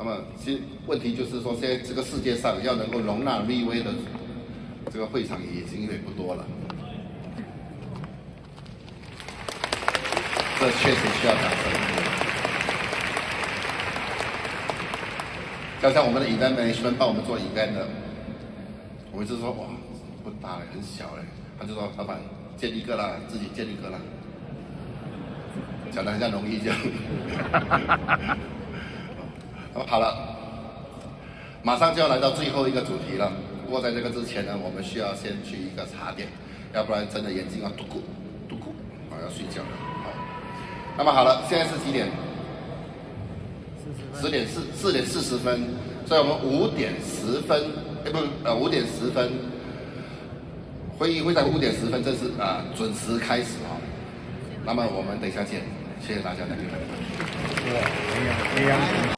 那么其实问题就是说，现在这个世界上要能够容纳立威的这个会场已经也不多了，这确实需要掌声。就像我们的 event management 帮我们做 event 的，我们就说哇不大了，很小嘞，他就说老板建一个啦，自己建一个啦，讲得很像容易这样。好了，马上就要来到最后一个主题了。不过在这个之前呢，我们需要先去一个茶点，要不然真的眼睛要嘟咕嘟咕，要睡觉了。好，那么好了，现在是几点？4点40分，所以我们5点10分，5点10分，会议会在5点10分正式准时开始啊。那么我们等一下见，谢谢大家，再见。哇，哎呀，